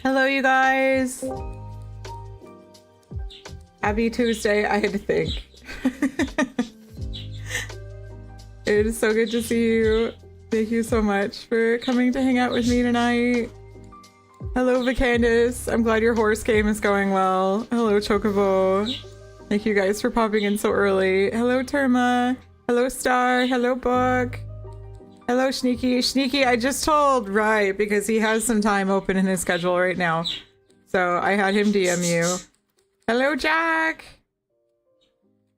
Hello, you guys. Happy Tuesday. I had to think. It is so good to see you. Thank you so much for coming to hang out with me tonight. Hello, Vacandace. I'm glad your horse game is going well. Hello, Chocobo. Thank you guys for popping in so early. Hello, Terma. Hello, Star. Hello, Book. Hello, Sneaky. Sneaky, I just told Rai because he has some time open in his schedule right now. So I had him DM you. Hello, Jack.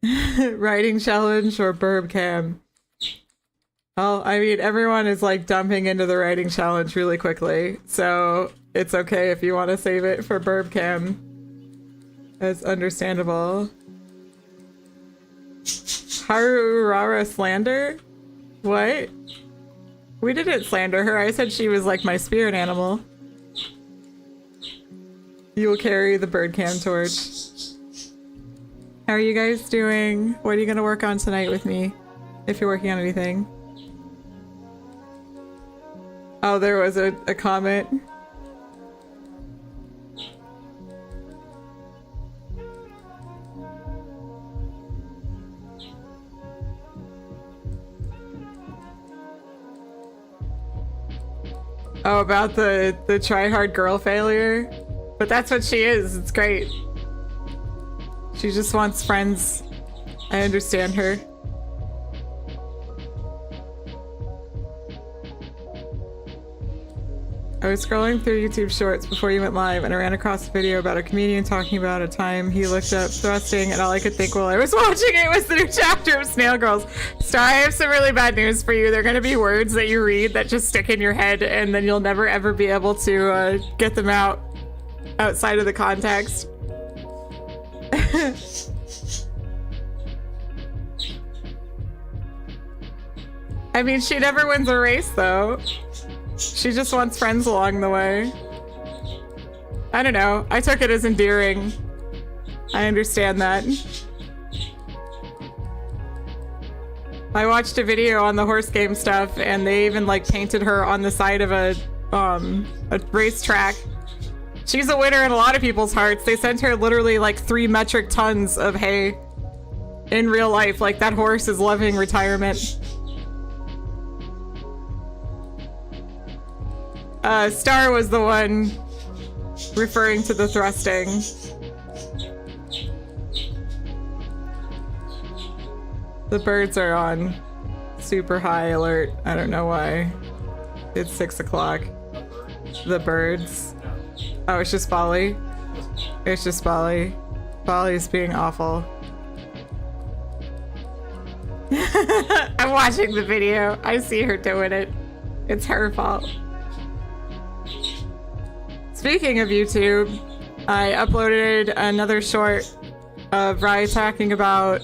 Writing challenge or burb cam? Well, I mean, everyone is like dumping into the writing challenge really quickly. So it's okay if you want to save it for burb cam. That's understandable. Harurara slander? What? We didn't slander her. I said she was like my spirit animal. You will carry the bird cam torch. How are you guys doing? What are you going to work on tonight with me? If you're working on anything. Oh, there was a comment. Oh, about the try-hard girl failure? But that's what she is. It's great. She just wants friends. I understand her. I was scrolling through YouTube shorts before you went live and I ran across a video about a comedian talking about a time he looked up thrusting, and all I could think while I was watching it was the new chapter of Snail Girls. Star, I have some really bad news for you. There are going to be words that you read that just stick in your head and then you'll never ever be able to get them out outside of the context. I mean, she never wins a race though. She just wants friends along the way. I don't know. I took it as endearing. I understand that. I watched a video on the horse game stuff and they even like painted her on the side of a racetrack. She's a winner in a lot of people's hearts. They sent her literally like 3 metric tons of hay in real life. Like, that horse is loving retirement. Star was the one referring to the thrusting. The birds are on super high alert. I don't know why. It's 6 o'clock. The birds. Oh, it's just Bali. It's just Bali. Bali's being awful. I'm watching the video. I see her doing it. It's her fault. Speaking of YouTube, I uploaded another short of Rai talking about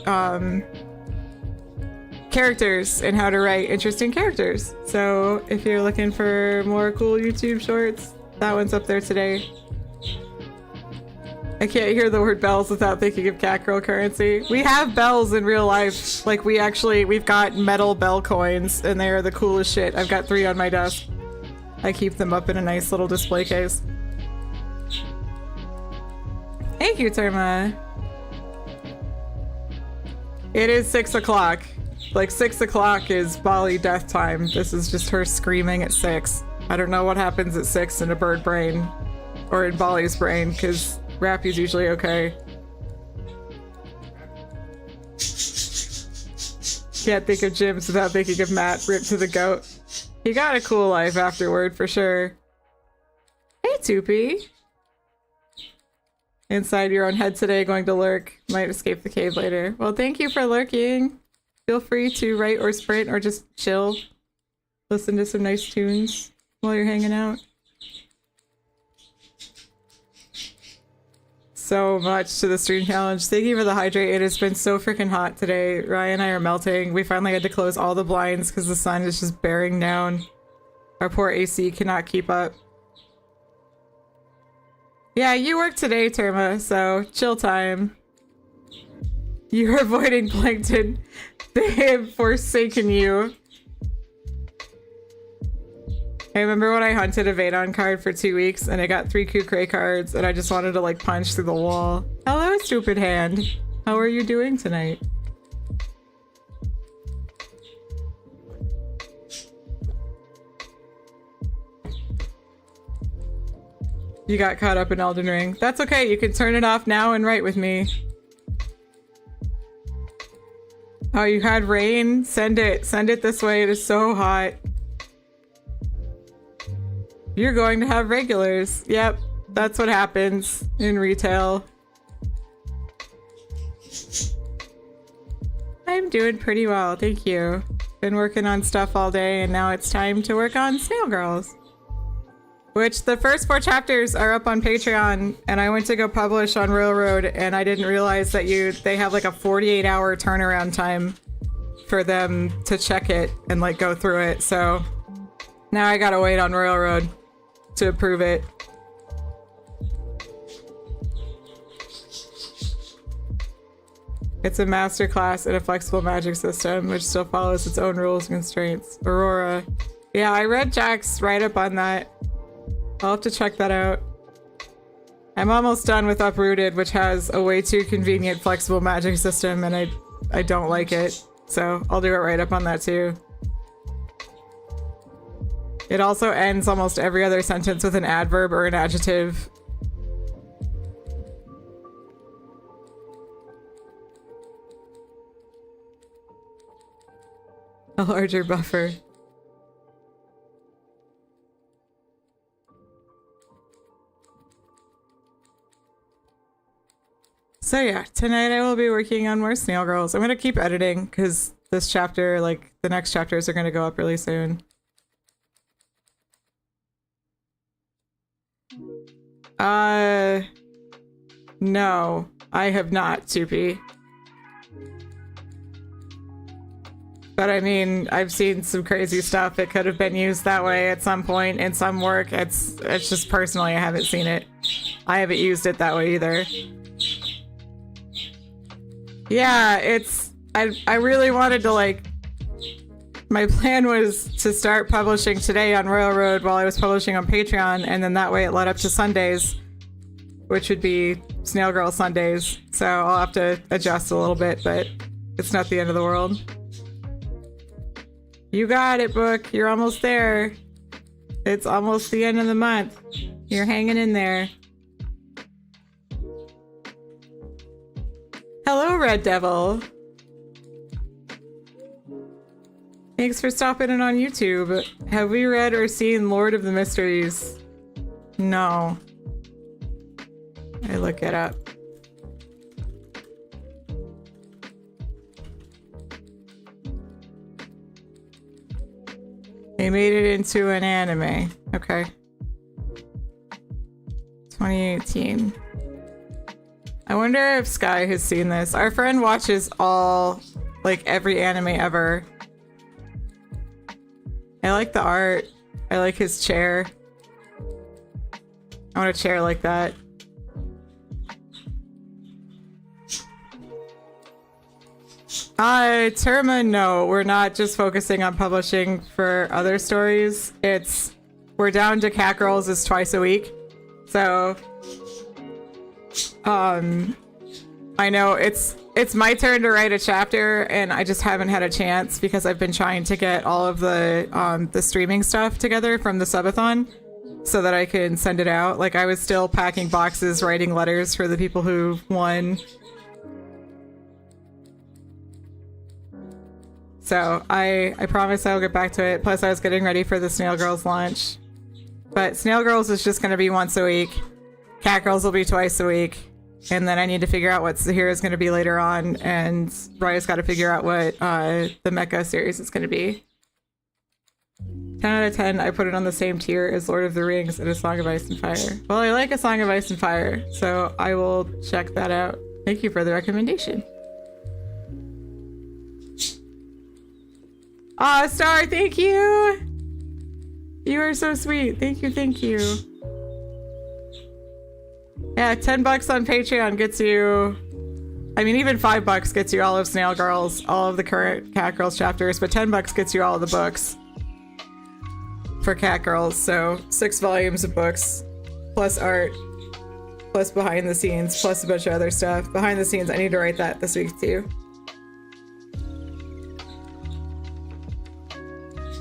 characters and how to write interesting characters. So if you're looking for more cool YouTube shorts, that one's up there today. I can't hear the word bells without thinking of Catgirl currency. We have bells in real life. Like, we've got metal bell coins and they are the coolest shit. I've got 3 on my desk. I keep them up in a nice little display case. Thank you, Terma. It is 6 o'clock. Like, 6 o'clock is Bali death time. This is just her screaming at 6. I don't know what happens at 6 in a bird brain. Or in Bali's brain, because Rappy's usually okay. Can't think of Jims without thinking of Matt. Rip to the goat. He got a cool life afterward, for sure. Hey, Toopy. Inside your own head today, going to lurk. Might escape the cave later. Well, thank you for lurking. Feel free to write or sprint or just chill. Listen to some nice tunes while you're hanging out. So much to the stream challenge. Thank you for the hydrate. It has been so freaking hot today. Ryan and I are melting. We finally had to close all the blinds because the sun is just bearing down. Our poor AC cannot keep up. Yeah, you work today, Terma, so chill time. You're avoiding plankton. They have forsaken you. I remember when I hunted a Vadon card for 2 weeks and I got 3 Kukray cards and I just wanted to like punch through the wall. Hello, stupid hand. How are you doing tonight? You got caught up in Elden Ring. That's okay, you can turn it off now and write with me. Oh, you had rain? Send it. Send it this way. It is so hot. You're going to have regulars. Yep, that's what happens in retail. I'm doing pretty well, thank you. Been working on stuff all day and now it's time to work on Snail Girls. Which the first 4 chapters are up on Patreon and I went to go publish on Railroad and I didn't realize that they have like a 48-hour turnaround time for them to check it and like go through it. So now I gotta wait on Railroad to approve it. It's a masterclass in a flexible magic system which still follows its own rules and constraints. Aurora. Yeah, I read Jack's write-up on that. I'll have to check that out. I'm almost done with Uprooted, which has a way too convenient flexible magic system and I don't like it. So I'll do a write-up on that too. It also ends almost every other sentence with an adverb or an adjective. A larger buffer. So yeah, tonight I will be working on more Snail Girls. I'm gonna keep editing because this chapter, like the next chapters are gonna go up really soon. No, I have not, Tupi. But I mean, I've seen some crazy stuff. It could have been used that way at some point in some work. It's just personally, I haven't seen it. I haven't used it that way either. Yeah, I really wanted to like, my plan was to start publishing today on Railroad while I was publishing on Patreon, and then that way it led up to Sundays, which would be Snail Girl Sundays. So I'll have to adjust a little bit, but it's not the end of the world. You got it, Book. You're almost there. It's almost the end of the month. You're hanging in there. Hello, Red Devil. Thanks for stopping in on YouTube. Have we read or seen Lord of the Mysteries? No. I look it up. They made it into an anime. Okay. 2018. I wonder if Sky has seen this. Our friend watches like every anime ever. I like the art. I like his chair. I want a chair like that. Terma, no, we're not just focusing on publishing for other stories. We're down to Cat Girls is twice a week. So, I know it's my turn to write a chapter and I just haven't had a chance because I've been trying to get all of the streaming stuff together from the subathon so that I can send it out. Like I was still packing boxes, writing letters for the people who won. So I promise I'll get back to it. Plus I was getting ready for the Snail Girls launch. But Snail Girls is just going to be once a week. Cat Girls will be twice a week. And then I need to figure out what Zahira is going to be later on. And Raya's got to figure out what the Mecha series is going to be. 10 out of 10, I put it on the same tier as Lord of the Rings and A Song of Ice and Fire. Well, I like A Song of Ice and Fire, so I will check that out. Thank you for the recommendation. Aw, Star, thank you! You are so sweet. Thank you, thank you. Yeah, $10 on Patreon gets you... I mean, even $5 gets you all of Snail Girls, all of the current Cat Girls chapters, but $10 gets you all of the books. for Cat Girls, so 6 volumes of books, plus art, plus behind the scenes, plus a bunch of other stuff. Behind the scenes, I need to write that this week too.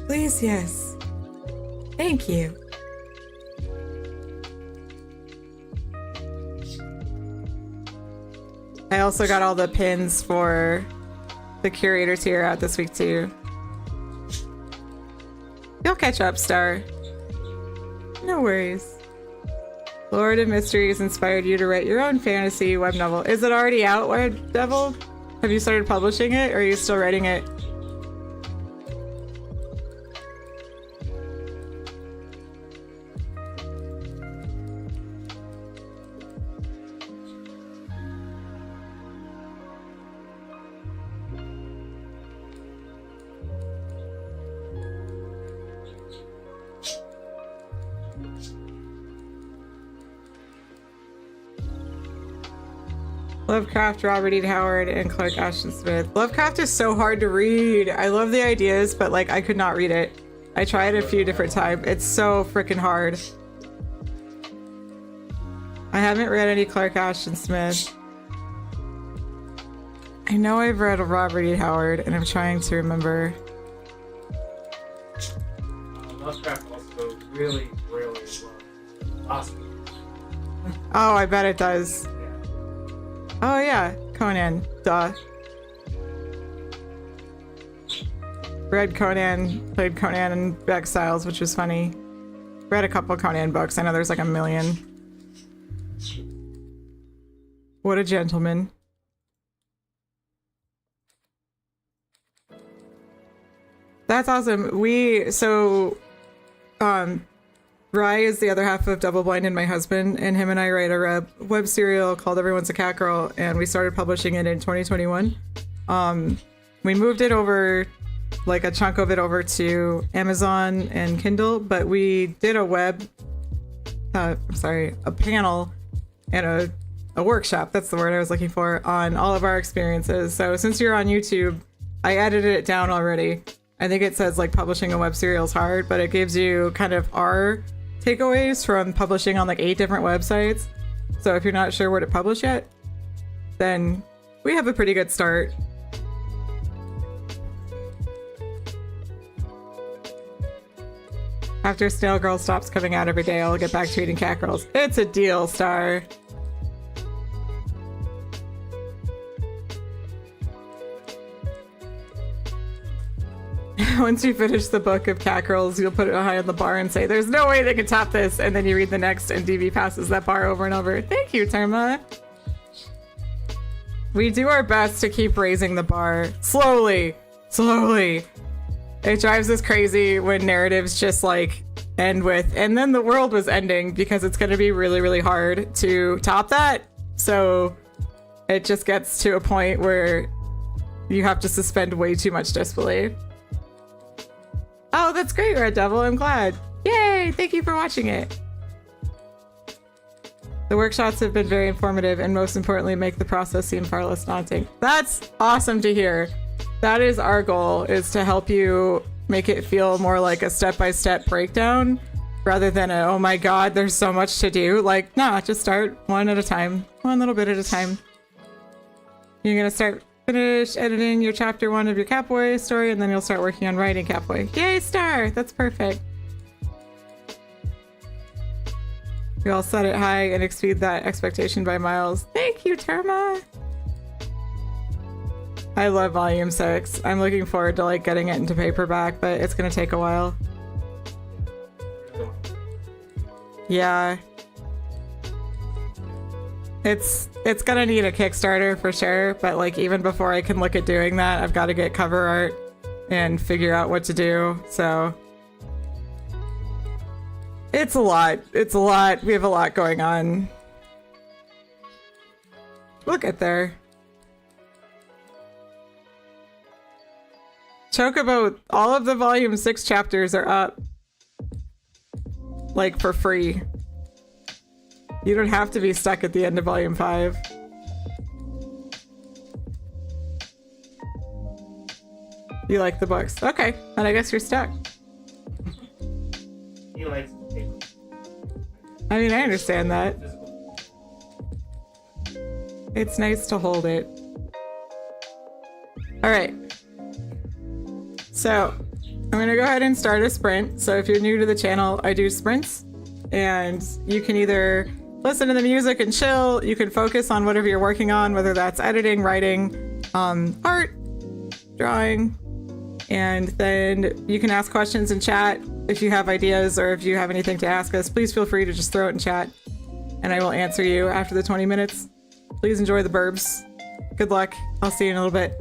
Please, yes. Thank you. I also got all the pins for the curator tier out this week too. You'll catch up, Star. No worries. Lord of Mysteries inspired you to write your own fantasy web novel. Is it already out, Web Devil? Have you started publishing it, or are you still writing it? Lovecraft, Robert E. Howard, and Clark Ashton Smith. Lovecraft is so hard to read. I love the ideas, but like I could not read it. I tried a few different times. It's so freaking hard. I haven't read any Clark Ashton Smith. I know I've read Robert E. Howard, and I'm trying to remember. Lovecraft also really loves awesome. Oh, I bet it does. Oh yeah, Conan, duh. Read Conan, played Conan in Exiles, which was funny. Read a couple Conan books, I know there's like a million. What a gentleman. That's awesome. Rye is the other half of DoubleBlind and my husband, and him and I write a web serial called Everyone's a Cat Girl, and we started publishing it in 2021. We moved it over, like a chunk of it over to Amazon and Kindle, but we did a panel and a workshop, that's the word I was looking for, on all of our experiences. So since you're on YouTube, I edited it down already. I think it says like publishing a web serial is hard, but it gives you kind of our takeaways from publishing on like 8 different websites. So if you're not sure where to publish yet, then we have a pretty good start. After Snail Girl stops coming out every day, I'll get back to eating cat girls. It's a deal, Star. Once you finish the book of cat girls, you'll put it high on the bar and say, there's no way they can top this. And then you read the next and DB passes that bar over and over. Thank you, Terma. We do our best to keep raising the bar. Slowly. It drives us crazy when narratives just like end with, and then the world was ending, because it's going to be really hard to top that. So it just gets to a point where you have to suspend way too much disbelief. Oh, that's great, Red Devil. I'm glad. Yay! Thank you for watching it. The workshops have been very informative and most importantly make the process seem far less daunting. That's awesome to hear. That is our goal, is to help you make it feel more like a step-by-step breakdown rather than a, oh my god, there's so much to do. Like, nah, just start one at a time. One little bit at a time. You're gonna finish editing your chapter 1 of your Catboy story, and then you'll start working on writing Catboy. Yay, Star! That's perfect. We all set it high and exceed that expectation by miles. Thank you, Terma! I love volume 6. I'm looking forward to like getting it into paperback, but it's gonna take a while. Yeah. It's gonna need a Kickstarter for sure, but like even before I can look at doing that, I've got to get cover art and figure out what to do, so. It's a lot. It's a lot. We have a lot going on. We'll get there. Chocobo, all of the volume 6 chapters are up. Like for free. You don't have to be stuck at the end of volume 5. You like the books. Okay, then I guess you're stuck. He likes his paper. I mean, I understand that. Physical. It's nice to hold it. All right. So I'm gonna go ahead and start a sprint. So if you're new to the channel, I do sprints, and you can either listen to the music and chill, you can focus on whatever you're working on, whether that's editing, writing, art, drawing, and then you can ask questions in chat if you have ideas or if you have anything to ask us. Please feel free to just throw it in chat and I will answer you after the 20 minutes. Please enjoy the burbs. Good luck. I'll see you in a little bit.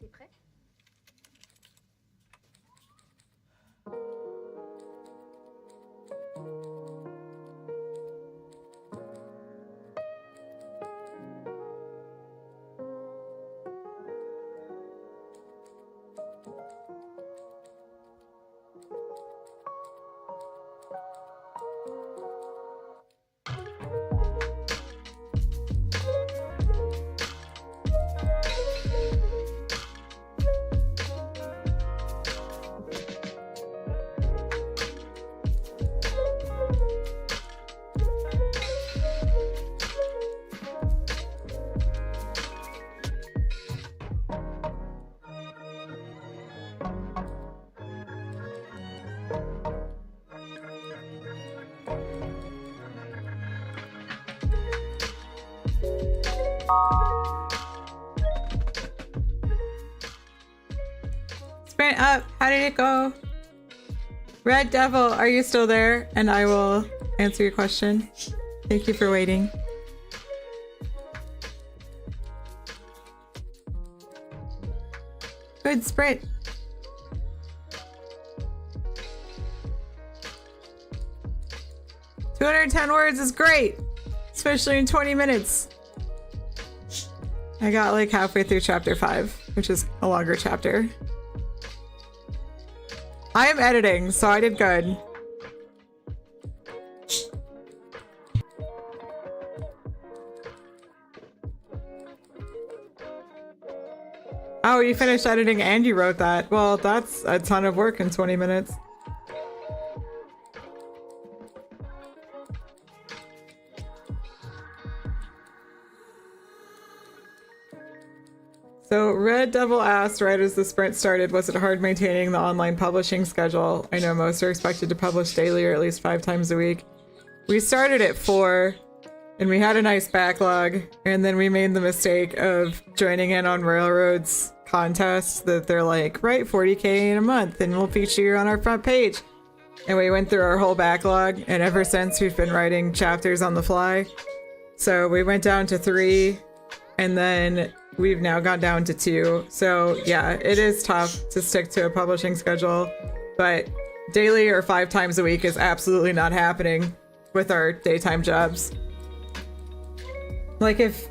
T'es prêt? Sprint up. How did it go? Red Devil, are you still there? And I will answer your question. Thank you for waiting. Good sprint. "210 words is great, especially in 20 minutes. I got like halfway through chapter 5, which is a longer chapter. I am editing, so I did good. Oh, you finished editing and you wrote that. Well, that's a ton of work in 20 minutes. So Red Devil asked right as the sprint started, was it hard maintaining the online publishing schedule? I know most are expected to publish daily or at least 5 times a week. We started at 4 and we had a nice backlog, and then we made the mistake of joining in on Railroad's contest that they're like, write 40K in a month and we'll feature you on our front page. And we went through our whole backlog, and ever since we've been writing chapters on the fly. So we went down to 3, and then we've now gone down to 2. So yeah, it is tough to stick to a publishing schedule, but daily or 5 times a week is absolutely not happening with our daytime jobs. Like if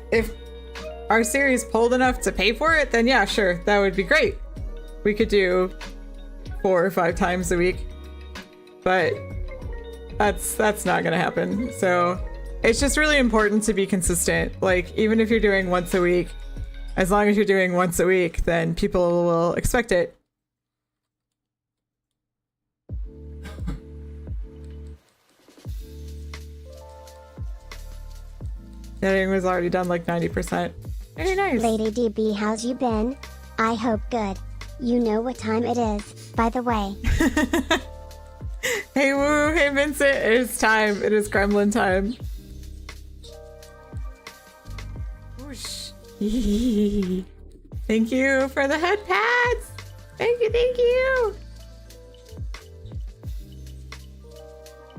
our series pulled enough to pay for it, then yeah, sure, that would be great. We could do 4 or 5 times a week, but that's not gonna happen. So it's just really important to be consistent. Like even if you're doing once a week, as long as you're doing once a week, then people will expect it. Editing was already done like 90%. Very nice. Lady DB, how's you been? I hope good. You know what time it is, by the way. Hey Woo, hey Vincent, it is time. It is Gremlin time. Whoosh. Thank you for the head pads. Thank you, thank you.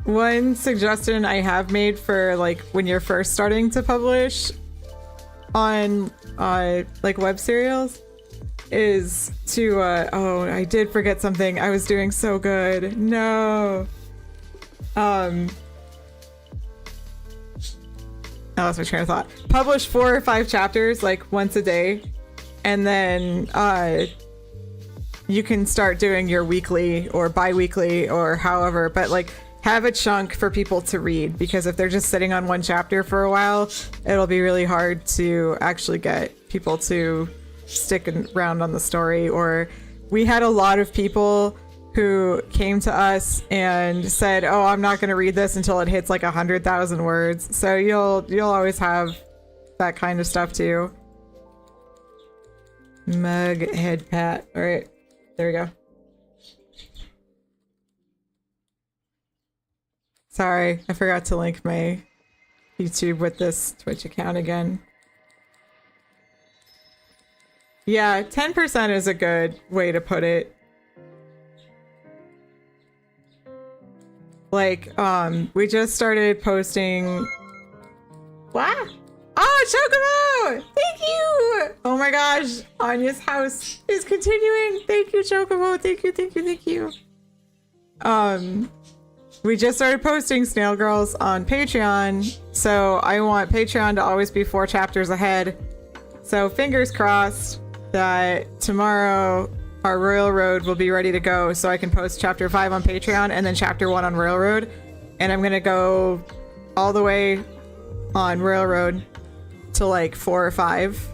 One suggestion I have made for like when you're first starting to publish on like web serials is to oh, I did forget something. I was doing so good. No. I lost my train of thought. Publish 4 or 5 chapters like once a day, and then you can start doing your weekly or bi-weekly or however, but like have a chunk for people to read, because if they're just sitting on one chapter for a while, it'll be really hard to actually get people to stick around on the story. Or we had a lot of people who came to us and said, oh, I'm not going to read this until it hits like 100,000 words. So you'll always have that kind of stuff too. Mug head pat. All right, there we go. Sorry, I forgot to link my YouTube with this Twitch account again. Yeah, 10% is a good way to put it. Like, we just started posting... What? Oh, Chocobo! Thank you! Oh my gosh, Anya's house is continuing. Thank you, Chocobo. Thank you, thank you, thank you. We just started posting Snail Girls on Patreon, so I want Patreon to always be 4 chapters ahead. So fingers crossed that tomorrow our Railroad will be ready to go, so I can post chapter 5 on Patreon and then chapter 1 on Railroad. And I'm gonna go all the way on Railroad to like 4 or 5,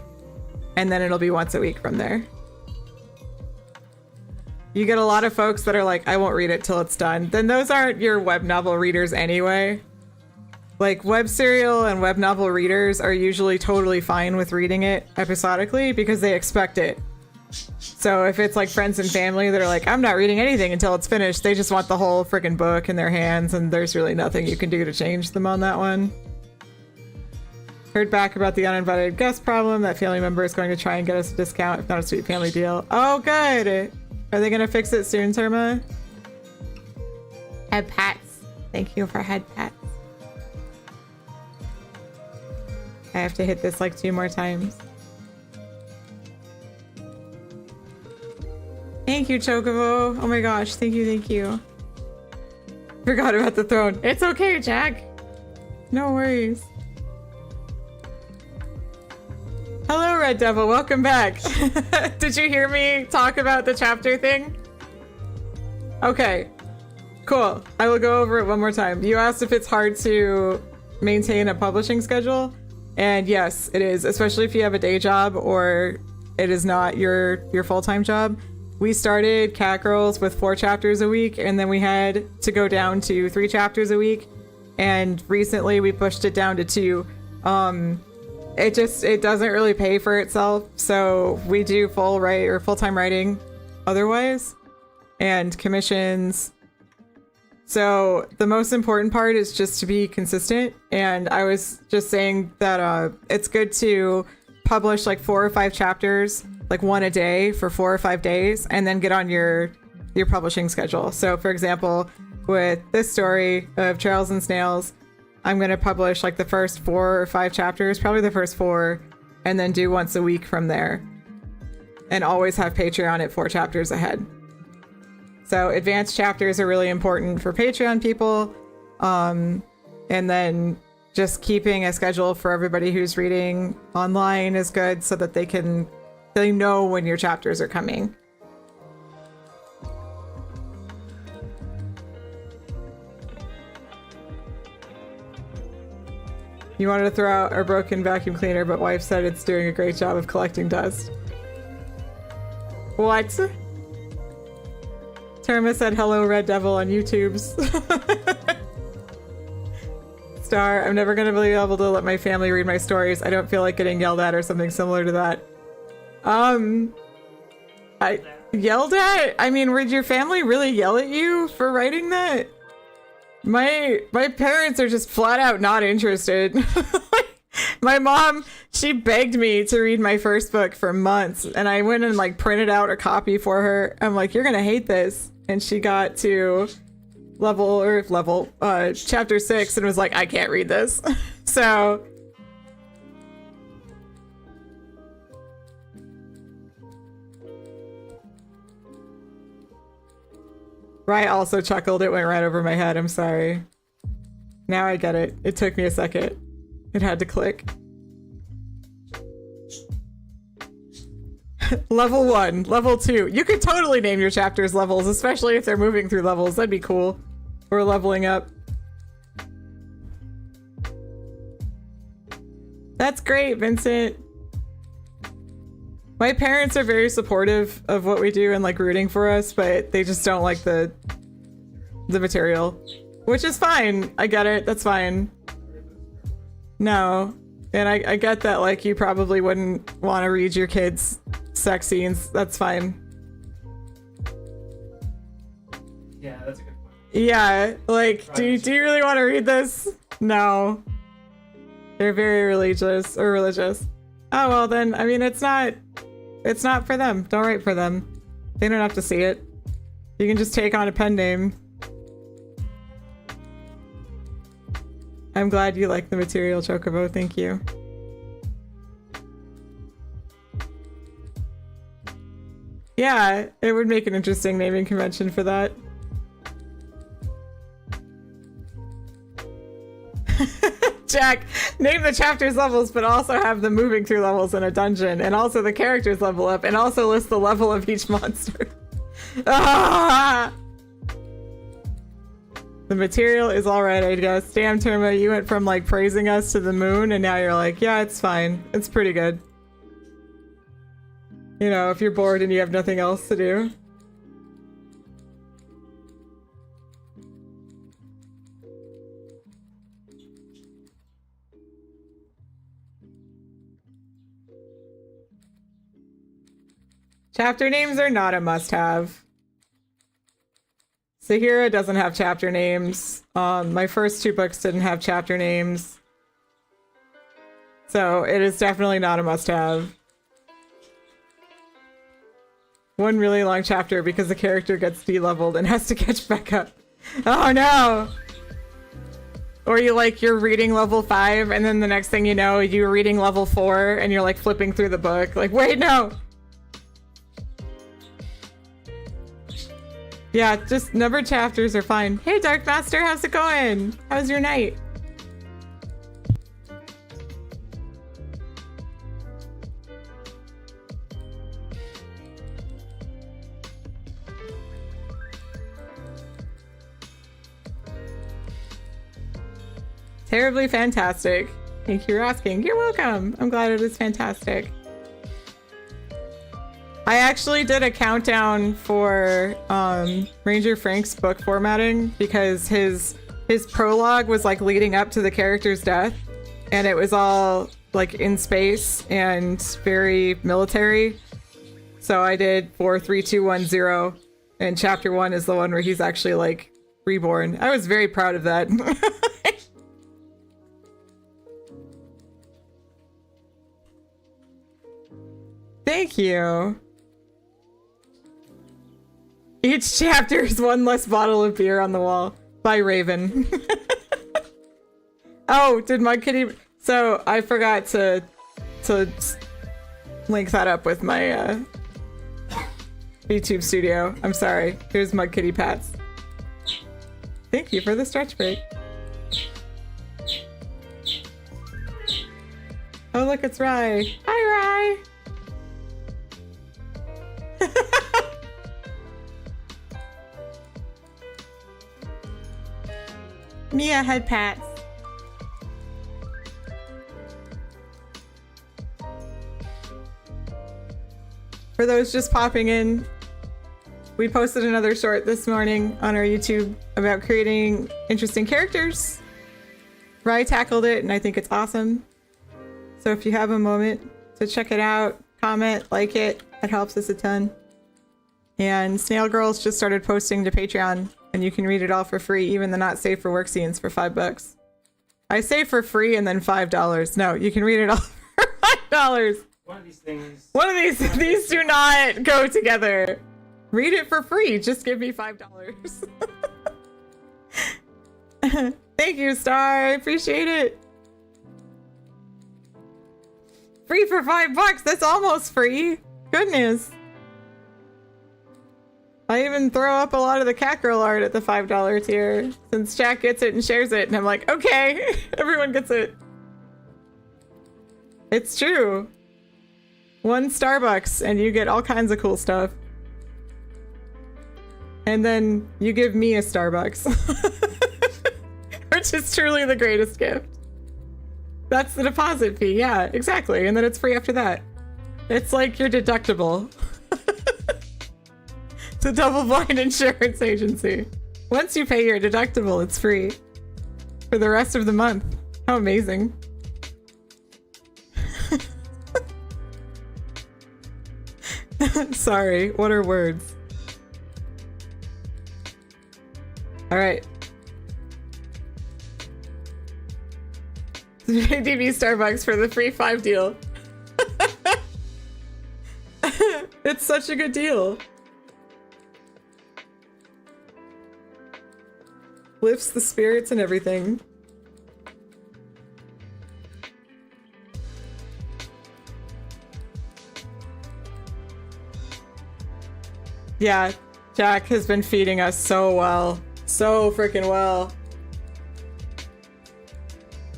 and then it'll be once a week from there. You get a lot of folks that are like, I won't read it till it's done. Then those aren't your web novel readers anyway. Like web serial and web novel readers are usually totally fine with reading it episodically because they expect it. So if it's like friends and family that are like, I'm not reading anything until it's finished, they just want the whole freaking book in their hands, and there's really nothing you can do to change them on that one. Heard back about the uninvited guest problem. That family member is going to try and get us a discount, if not a sweet family deal. Oh, good. Are they gonna fix it soon, Surma? Head pats. Thank you for head pats. I have to hit this like 2 more times. Thank you, Chocobo. Oh my gosh, thank you, thank you. Forgot about the throne. It's okay, Jack. No worries. Hello, Red Devil. Welcome back. Did you hear me talk about the chapter thing? Okay, cool. I will go over it one more time. You asked if it's hard to maintain a publishing schedule, and yes, it is, especially if you have a day job or it is not your full-time job. We started Cat Girls with 4 chapters a week, and then we had to go down to 3 chapters a week, and recently we pushed it down to 2. It doesn't really pay for itself, so we do full-time writing otherwise, and commissions. So the most important part is just to be consistent, and I was just saying that it's good to publish like 4 or 5 chapters, like 1 a day for 4 or 5 days, and then get on your publishing schedule. So for example, with this story of Trails and Snails, I'm going to publish like the first 4 or 5 chapters, probably the first 4, and then do once a week from there, and always have Patreon at 4 chapters ahead. So advanced chapters are really important for Patreon people, and then just keeping a schedule for everybody who's reading online is good, so that they know when your chapters are coming. You wanted to throw out our broken vacuum cleaner, but wife said it's doing a great job of collecting dust. What? Terma said hello Red Devil on YouTube's. Star, I'm never gonna be able to let my family read my stories. I don't feel like getting yelled at or something similar to that. I yelled at? I mean, would your family really yell at you for writing that? My parents are just flat out not interested. My mom, she begged me to read my first book for months, and I went and like printed out a copy for her. I'm like, you're gonna hate this. And she got to chapter 6 and was like, I can't read this. So Rye also chuckled. It went right over my head. I'm sorry. Now I get it. It took me a second. It had to click. Level 1, level 2. You could totally name your chapters levels, especially if they're moving through levels. That'd be cool. Or leveling up. That's great, Vincent. My parents are very supportive of what we do and like rooting for us, but they just don't like the material, which is fine. I get it. That's fine. No. And I get that like you probably wouldn't want to read your kids sex scenes. That's fine. Yeah, that's a good point. Yeah, like do you really want to read this? No. They're very religious. Oh well then, I mean it's not for them. Don't write for them. They don't have to see it. You can just take on a pen name. I'm glad you like the material, Chocobo. Thank you. Yeah, it would make an interesting naming convention for that. Jack, name the chapters levels, but also have them moving through levels in a dungeon, and also the characters level up, and also list the level of each monster. Ah! The material is alright, I guess. Damn, Terma, you went from like praising us to the moon, and now you're like, yeah, it's fine. It's pretty good. You know, if you're bored and you have nothing else to do. Chapter names are not a must-have. Sahira doesn't have chapter names. My first 2 books didn't have chapter names. So it is definitely not a must-have. One really long chapter because the character gets de-leveled and has to catch back up. Oh no! Or you're reading level 5 and then the next thing you know, you're reading level 4 and you're like flipping through the book. Like, wait, no! Yeah, just numbered chapters are fine. Hey, Dark Master, how's it going? How's your night? Terribly fantastic. Thank you for asking. You're welcome. I'm glad it is fantastic. I actually did a countdown for Ranger Frank's book formatting because his prologue was like leading up to the character's death, and it was all like in space and very military. So I did 4, 3, 2, 1, 0, and chapter 1 is the one where he's actually like reborn. I was very proud of that. Thank you. Each chapter is one less bottle of beer on the wall. By Raven. Oh, did Mud Kitty... So, I forgot to link that up with my YouTube studio. I'm sorry. Here's Mud Kitty Pats. Thank you for the stretch break. Oh, look, it's Rye. Hi, Rye. Mia had pats. For those just popping in, we posted another short this morning on our YouTube about creating interesting characters. Rye tackled it, and I think it's awesome. So if you have a moment to check it out, comment, like it, that helps us a ton. And Snail Girls just started posting to Patreon, and you can read it all for free, even the not safe for work scenes for $5. I say for free and then $5. No, you can read it all for $5. One of these things. One of these do not go together. Read it for free. Just give me $5. Thank you, Star. I appreciate it. Free for $5. That's almost free. Goodness. I even throw up a lot of the Catgirl art at the $5 tier since Jack gets it and shares it, and I'm like, okay, everyone gets it. It's true. One Starbucks and you get all kinds of cool stuff. And then you give me a Starbucks. Which is truly the greatest gift. That's the deposit fee, yeah, exactly. And then it's free after that. It's like your deductible. It's a double-blind insurance agency. Once you pay your deductible, it's free. For the rest of the month. How amazing. Sorry, what are words? Alright. DB Starbucks for the free 5 deal. It's such a good deal. Lifts the spirits and everything. Yeah, Jack has been feeding us so well. So freaking well.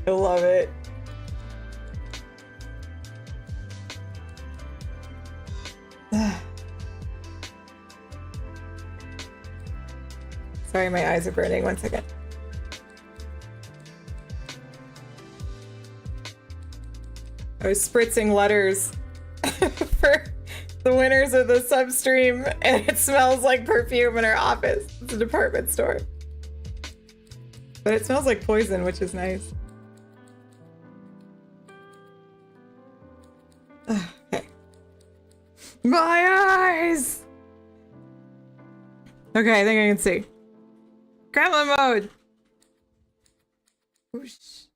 I love it. Sorry, my eyes are burning. 1 second. I was spritzing letters for the winners of the sub-stream, and it smells like perfume in our office. It's a department store. But it smells like poison, which is nice. Okay. My eyes! Okay, I think I can see. Gremlin mode! Whoosh.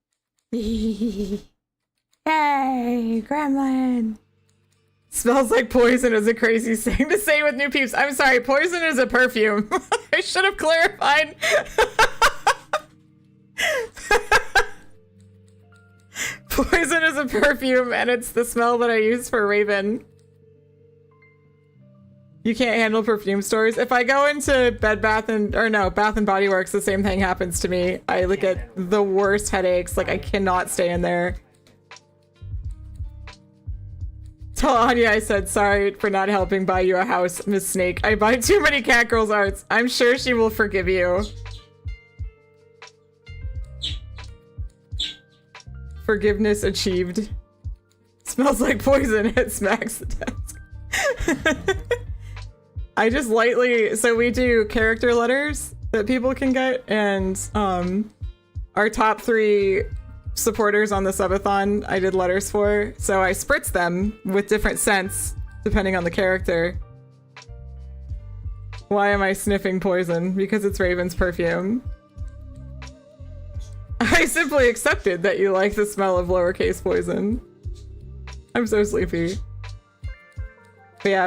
Hey, gremlin! Smells like poison is a crazy thing to say with new peeps. I'm sorry, poison is a perfume. I should have clarified. Poison is a perfume, and it's the smell that I use for Raven. You can't handle perfume stores. If I go into Bath and Body Works, the same thing happens to me. I get the worst headaches. Like, I cannot stay in there. Tell Anya I said sorry for not helping buy you a house, Miss Snake. I buy too many Catgirls arts. I'm sure she will forgive you. Forgiveness achieved. Smells like poison. It smacks the desk. I just lightly, so we do character letters that people can get, and our top 3 supporters on the subathon I did letters for, so I spritz them with different scents depending on the character. Why am I sniffing poison? Because it's Raven's perfume. I simply accepted that you like the smell of lowercase poison. I'm so sleepy. But yeah,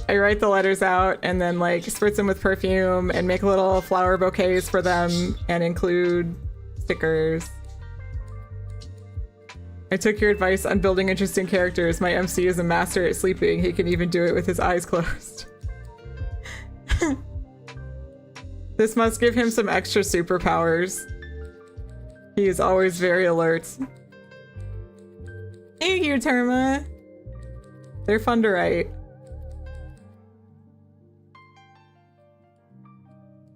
I write the letters out and then like spritz them with perfume and make little flower bouquets for them and include stickers. I took your advice on building interesting characters. My MC is a master at sleeping. He can even do it with his eyes closed. This must give him some extra superpowers. He is always very alert. Thank you, Terma. They're fun to write.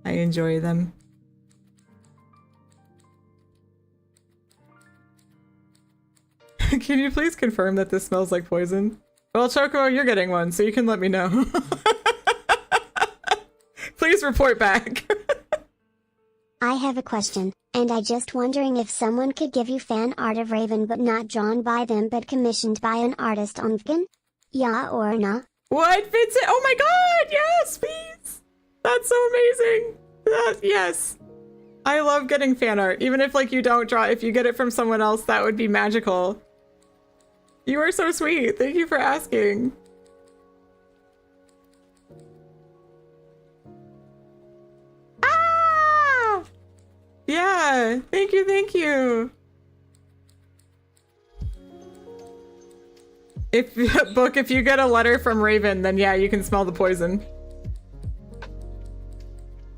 I enjoy them. Can you please confirm that this smells like poison? Well, Choco, you're getting one, so you can let me know. Please report back. I have a question, and I just wondering if someone could give you fan art of Raven but not drawn by them but commissioned by an artist on Vkin? Yeah or nah? What, Vincent? Oh my god, yes, please! That's so amazing! Yes. I love getting fan art. Even if like you don't draw, if you get it from someone else, that would be magical. You are so sweet. Thank you for asking. Ah! Yeah, thank you, thank you. If Book, if you get a letter from Raven, then yeah, you can smell the poison.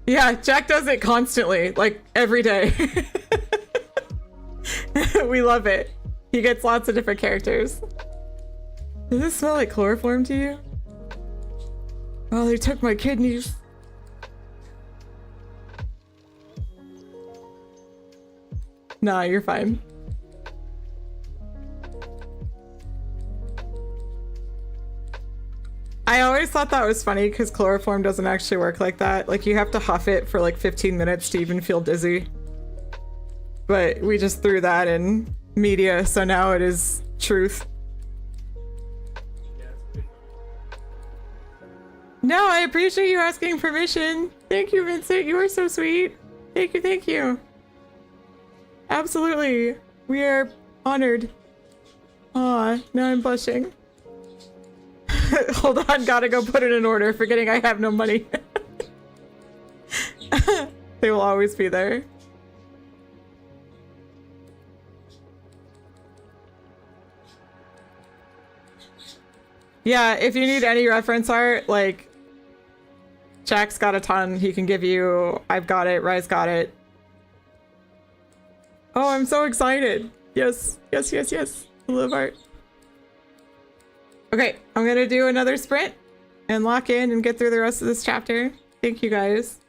Yeah, Jack does it constantly, like every day. We love it. He gets lots of different characters. Does this smell like chloroform to you? Oh, they took my kidneys. Nah, you're fine. I always thought that was funny because chloroform doesn't actually work like that. Like you have to huff it for like 15 minutes to even feel dizzy. But we just threw that in media, so now it is truth. No, I appreciate you asking permission. Thank you, Vincent. You are so sweet. Thank you, thank you. Absolutely. We are honored. Aw, now I'm blushing. Hold on, gotta go put it in order, forgetting I have no money. They will always be there. Yeah, if you need any reference art, like, Jack's got a ton he can give you. I've got it, Rise got it. Oh, I'm so excited. Yes, yes, yes, yes. I love art. Okay, I'm gonna do another sprint and lock in and get through the rest of this chapter. Thank you guys.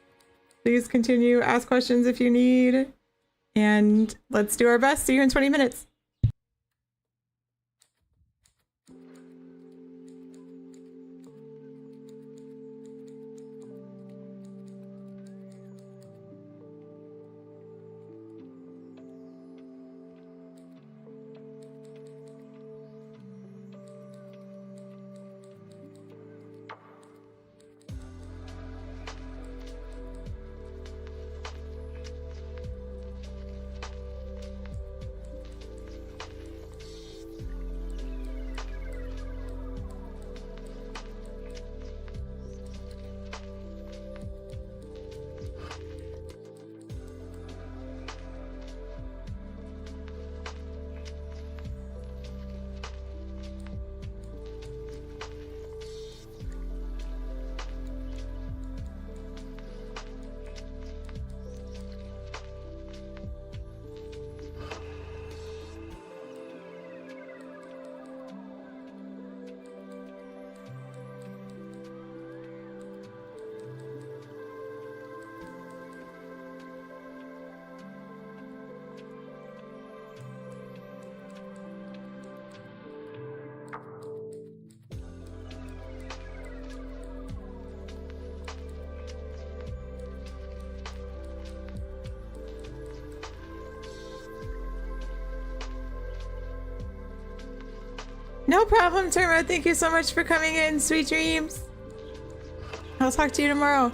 Please continue, ask questions if you need, and let's do our best. See you in 20 minutes. No problem, Terma. Thank you so much for coming in. Sweet dreams. I'll talk to you tomorrow.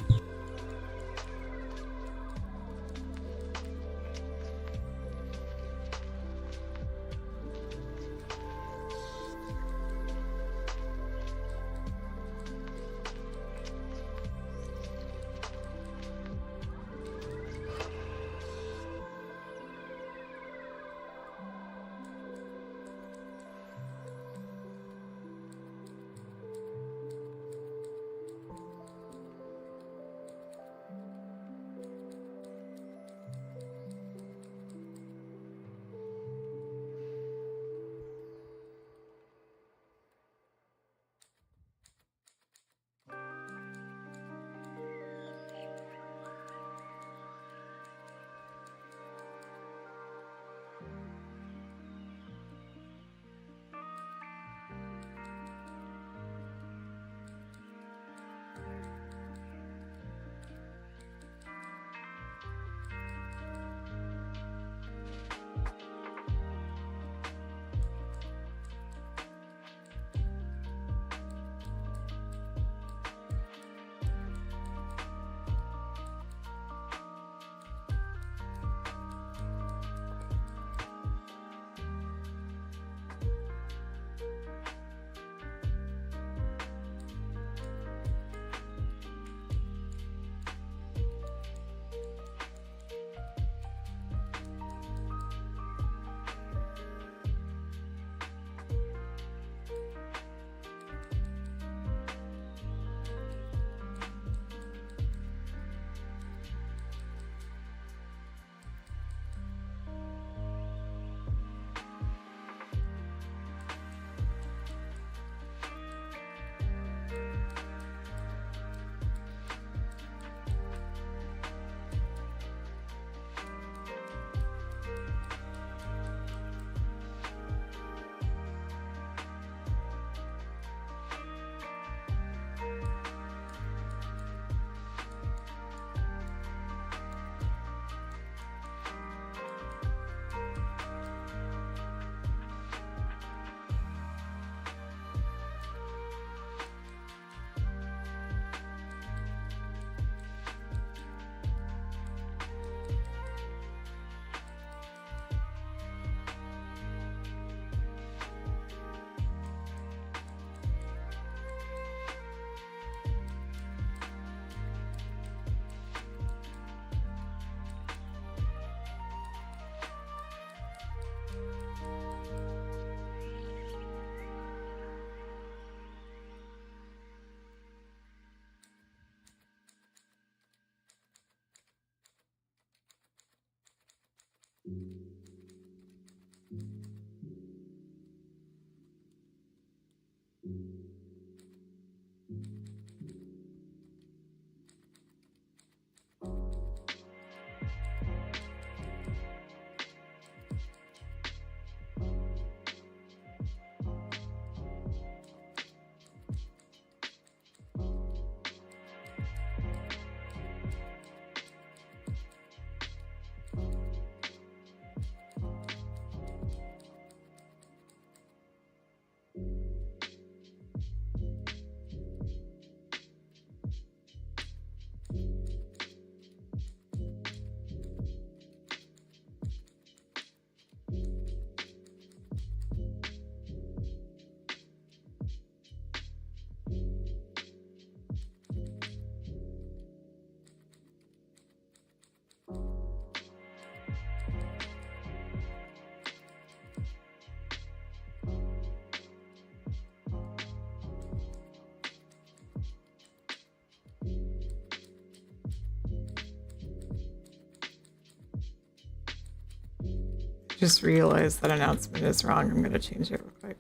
Just realized that announcement is wrong. I'm gonna change it real quick.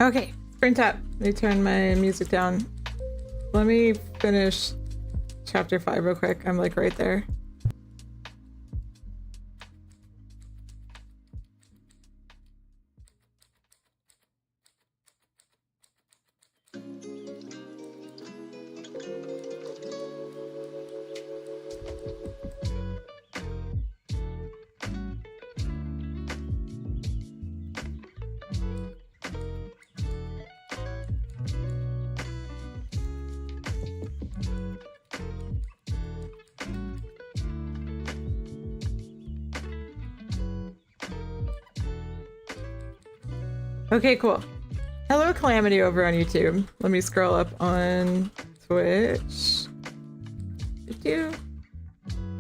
Okay, sprint up. Let me turn my music down. Let me finish chapter 5 real quick. I'm like right there. Okay, cool. Hello, Calamity over on YouTube. Let me scroll up on Twitch.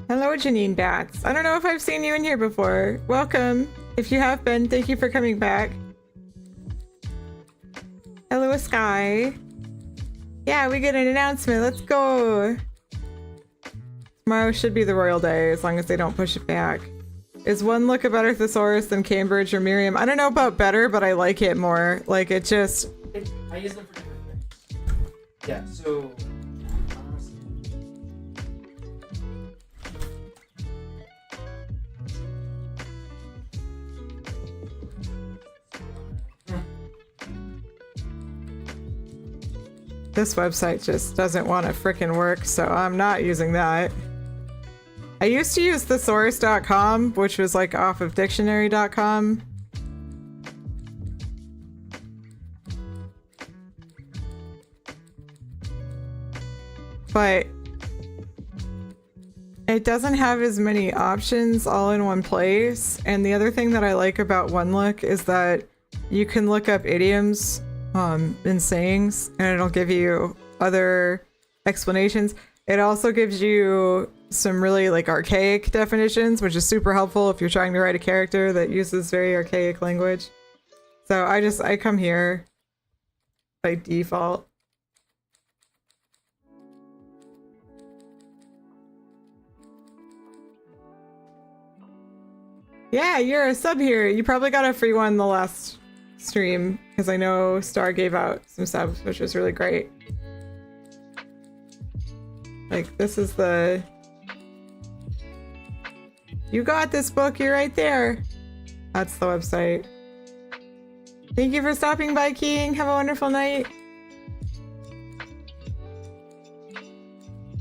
Hello, Janine Bats. I don't know if I've seen you in here before. Welcome. If you have been, thank you for coming back. Hello, Sky. Yeah, we get an announcement. Let's go. Tomorrow should be the royal day, as long as they don't push it back. Is one look a better thesaurus than Cambridge or Merriam? I don't know about better, but I like it more. Like, it just... I use them for different things. Yeah, so... This website just doesn't want to frickin' work, so I'm not using that. I used to use thesaurus.com, which was like off of dictionary.com. But it doesn't have as many options all in one place. And the other thing that I like about OneLook is that you can look up idioms and sayings, and it'll give you other explanations. It also gives you some really like archaic definitions, which is super helpful if you're trying to write a character that uses very archaic language. So I come here by default. Yeah, you're a sub here. You probably got a free one the last stream, because I know Star gave out some subs, which was really great. Like, this is the... You got this book, you're right there. That's the website. Thank you for stopping by, King. Have a wonderful night.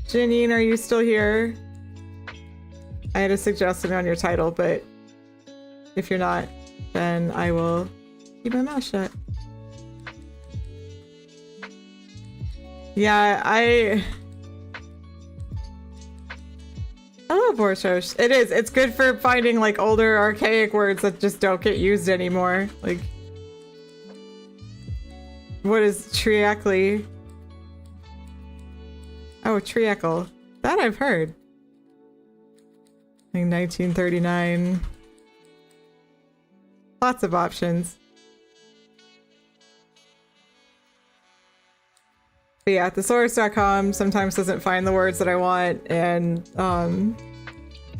Janine, are you still here? I had a suggestion on your title, but if you're not, then I will keep my mouth shut. Yeah, I love Borshosh. It is. It's good for finding like older archaic words that just don't get used anymore. Like, what is triacly? Oh, triacle. That I've heard. Like 1939. Lots of options. But yeah, thesaurus.com sometimes doesn't find the words that I want, and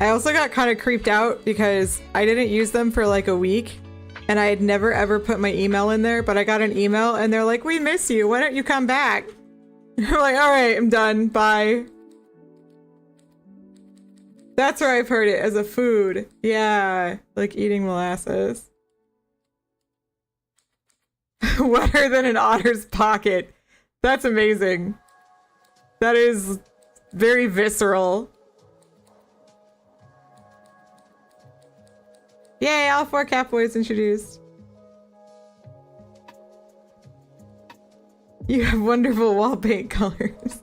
I also got kind of creeped out because I didn't use them for like a week, and I had never ever put my email in there, but I got an email and they're like, "We miss you, why don't you come back?" I'm like, alright, I'm done, bye. That's where I've heard it, as a food. Yeah, like eating molasses. Wetter than an otter's pocket. That's amazing. That is very visceral. Yay, all 4 Catboys introduced. You have wonderful wall paint colors.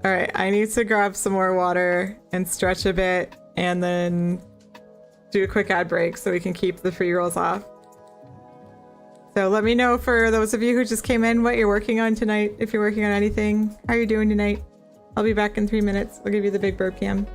Alright, I need to grab some more water and stretch a bit, and then do a quick ad break so we can keep the free rolls off. So let me know, for those of you who just came in, what you're working on tonight, if you're working on anything. How are you doing tonight? I'll be back in 3 minutes. I'll give you the big burp cam.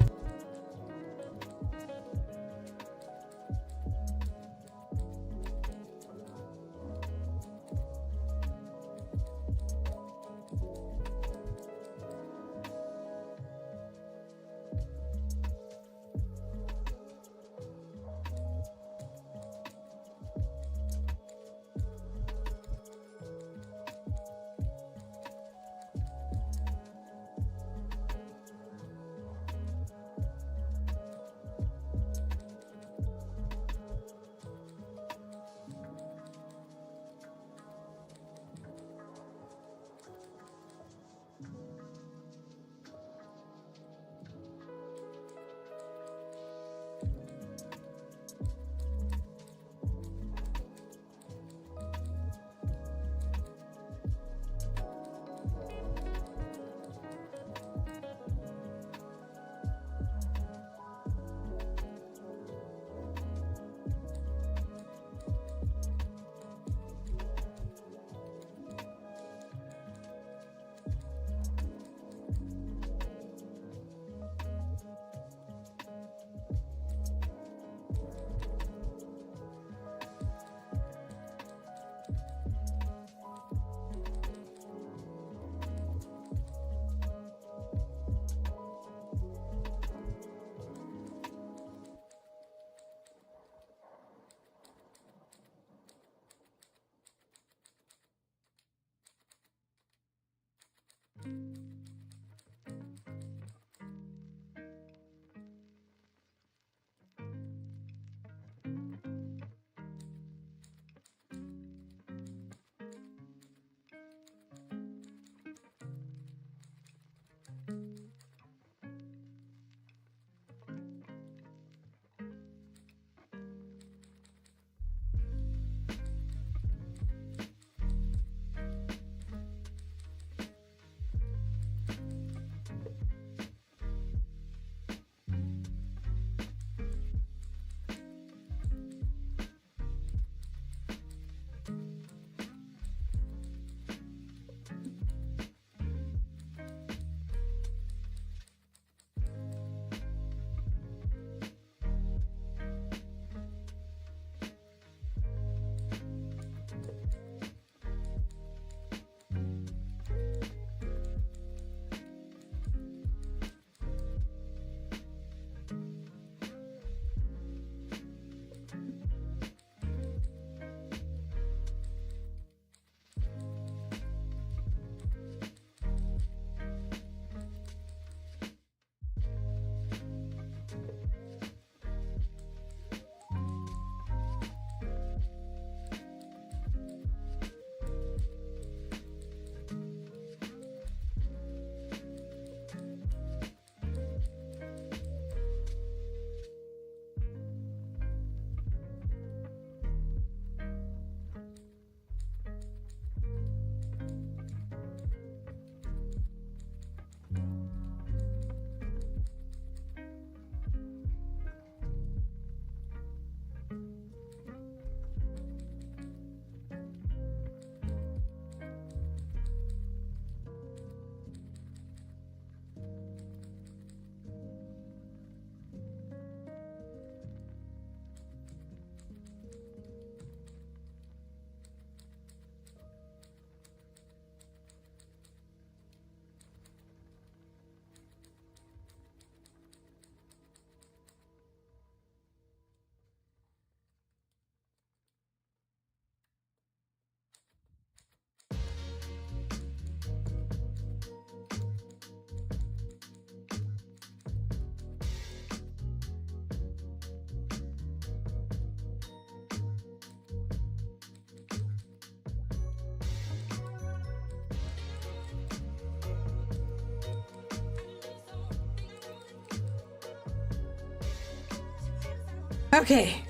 Okay.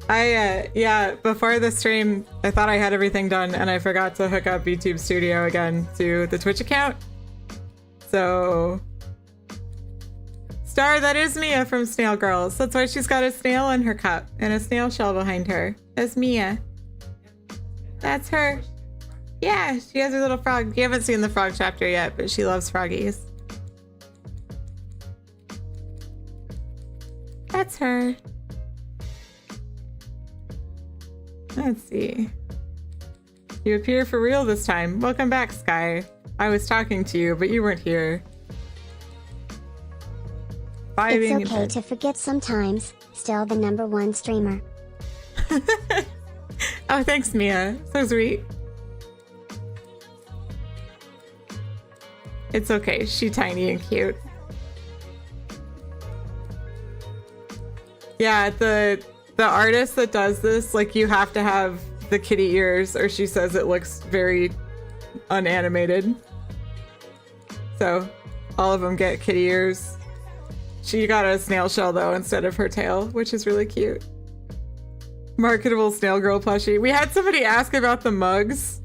Yeah, before the stream, I thought I had everything done and I forgot to hook up YouTube Studio again to the Twitch account. So... Star, that is Mia from Snail Girls. That's why she's got a snail in her cup and a snail shell behind her. That's Mia. That's her. Yeah, she has her little frog. You haven't seen the frog chapter yet, but she loves froggies. That's her. Let's see. You appear for real this time. Welcome back, Sky. I was talking to you, but you weren't here. It's okay to forget sometimes. Still the #1 streamer. Oh, thanks, Mia. So sweet. It's okay. She's tiny and cute. Yeah, the artist that does this, like, you have to have the kitty ears, or she says it looks very unanimated. So, all of them get kitty ears. She got a snail shell, though, instead of her tail, which is really cute. Marketable snail girl plushie. We had somebody ask about the mugs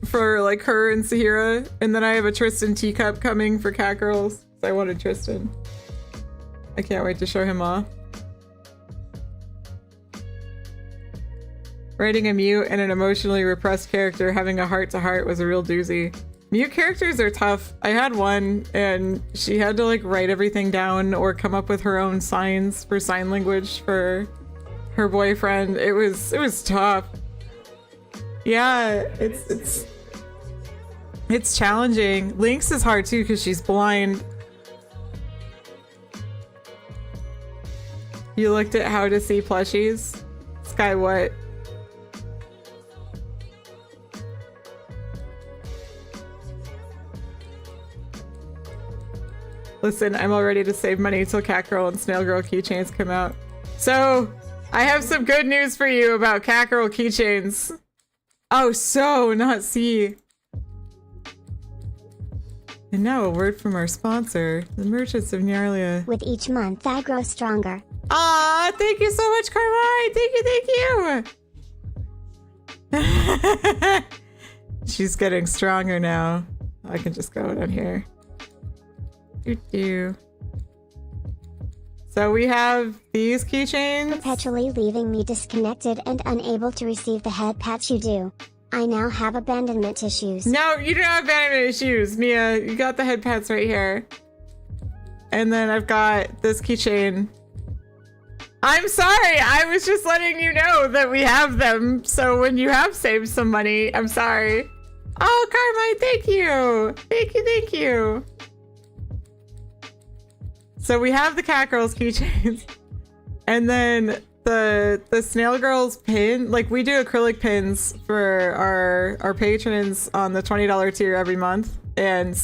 for, like, her and Sahira, and then I have a Tristan teacup coming for cat girls. So I wanted Tristan. I can't wait to show him off. Writing a mute and an emotionally repressed character having a heart-to-heart was a real doozy. Mute characters are tough. I had one, and she had to, like, write everything down or come up with her own signs for sign language for her boyfriend. It was tough. Yeah, it's challenging. Lynx is hard too because she's blind. You looked at how to see plushies? Sky, what? Listen, I'm all ready to save money till Cat Girl and Snail Girl keychains come out. So, I have some good news for you about Cat Girl keychains. Oh, so, not C. And now a word from our sponsor, the Merchants of Nyarlia. With each month, I grow stronger. Aw, thank you so much, Carmine! Thank you! She's getting stronger now. I can just go down here. So we have these keychains. Perpetually leaving me disconnected and unable to receive the head pats you do. I now have abandonment issues. No, you don't have abandonment issues, Mia. You got the head pats right here. And then I've got this keychain. I'm sorry, I was just letting you know that we have them. So when you have saved some money, I'm sorry. Oh, Carmine, thank you. Thank you. So we have the Cat Girls keychains, and then the Snail Girls pin. Like, we do acrylic pins for our patrons on the $20 tier every month, and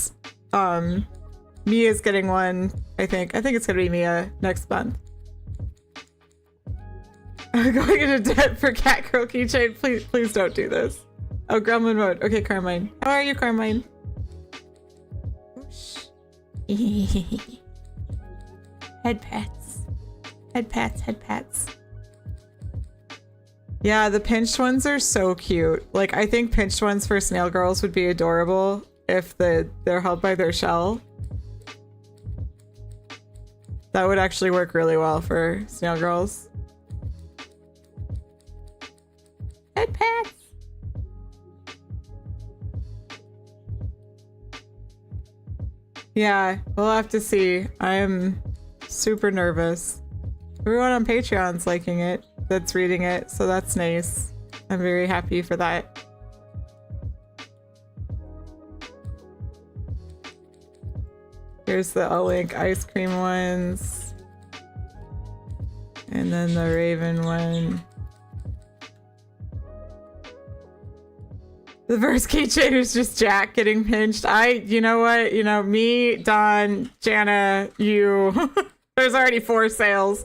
Mia's getting one. I think it's gonna be Mia next month. I'm going into debt for Cat Girl keychain. Please don't do this. Oh, Gremlin mode. Okay, Carmine. How are you, Carmine? Head pats. Yeah, the pinched ones are so cute. Like, I think pinched ones for Snail Girls would be adorable if they're held by their shell. That would actually work really well for Snail Girls. Head pats. Yeah, we'll have to see. I'm super nervous. Everyone on Patreon's liking it, that's reading it, so that's nice. I'm very happy for that. Here's the Link ice cream ones. And then the Raven one. The first keychain is just Jack getting pinched. You know what? You know, me, Don, Jana, you. There's already 4 sales.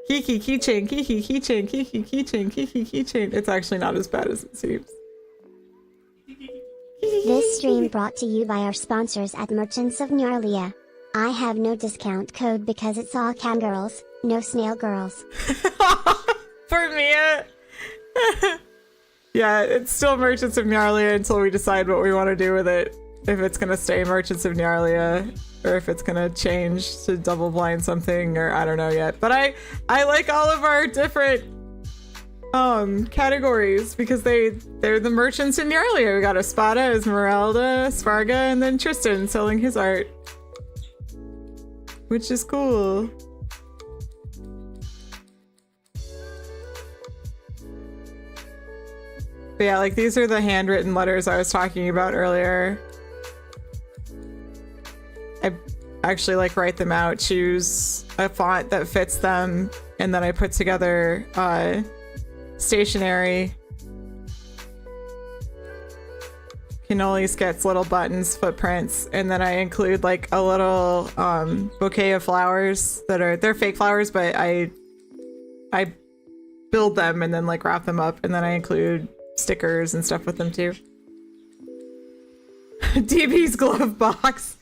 Kiki keychain, Kiki keychain, Kiki keychain, Kiki keychain. It's actually not as bad as it seems. This stream brought to you by our sponsors at Merchants of Nyarlia. I have no discount code because it's all cowgirls, no snail girls. For Mia. Yeah, it's still Merchants of Nyarlia until we decide what we want to do with it. If it's gonna stay Merchants of Nyarlia, or if it's gonna change to double blind something, or I don't know yet. But I like all of our different categories because they're the merchants in Nyarlia. We got Espada, Esmeralda, Svarga, and then Tristan selling his art, which is cool. But yeah, like these are the handwritten letters I was talking about earlier. I actually like write them out, choose a font that fits them, and then I put together stationery. Cannolis gets little buttons, footprints, and then I include like a little bouquet of flowers they're fake flowers, but I build them and then like wrap them up, and then I include stickers and stuff with them too. DB's glove box.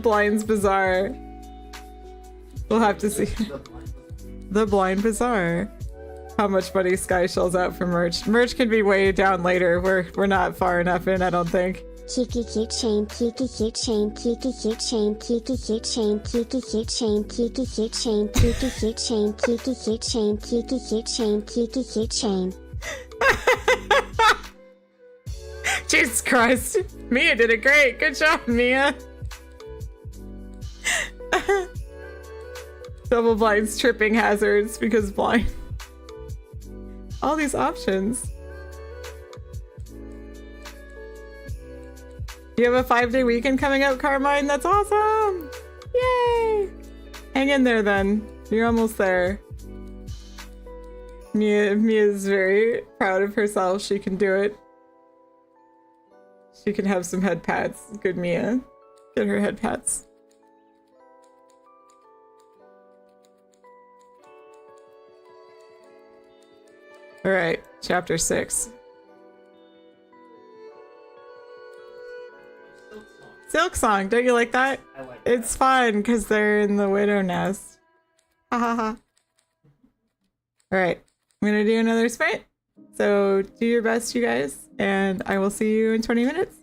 Blind's Bazaar. We'll have to see. The Blind Bazaar. How much money Sky shells out for merch. Merch can be way down later. We're not far enough in, I don't think. Kiki cute chain, Kiki cute chain, Kiki cute chain, Kiki cute chain, Kiki cute chain, Kiki cute chain, Kiki cute chain, Kiki cute chain, Kiki cute chain, Kiki cute chain. Jesus Christ. Mia did it great. Good job, Mia. Double blind's tripping hazards because blind. All these options. You have a 5-day weekend coming up, Carmine? That's awesome! Yay! Hang in there then. You're almost there. Mia's very proud of herself. She can do it. She can have some head pats. Good Mia. Get her head pats. Alright, chapter 6. Silk Song, don't you like that? I like It's fun because they're in the widow nest. Ha ha ha. Alright, I'm gonna do another sprint. So do your best, you guys, and I will see you in 20 minutes.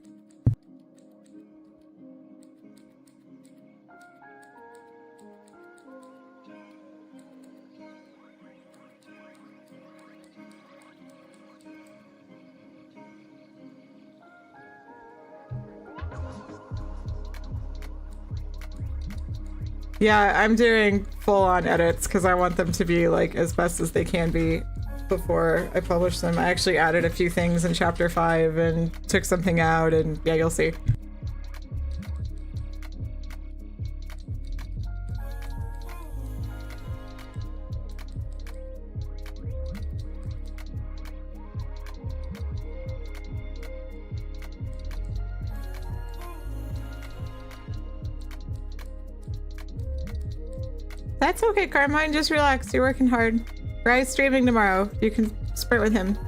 Yeah, I'm doing full-on edits because I want them to be like as best as they can be before I publish them. I actually added a few things in chapter 5 and took something out, and yeah, you'll see. That's okay, Carmine. Just relax. You're working hard. Rye's streaming tomorrow. You can sprint with him.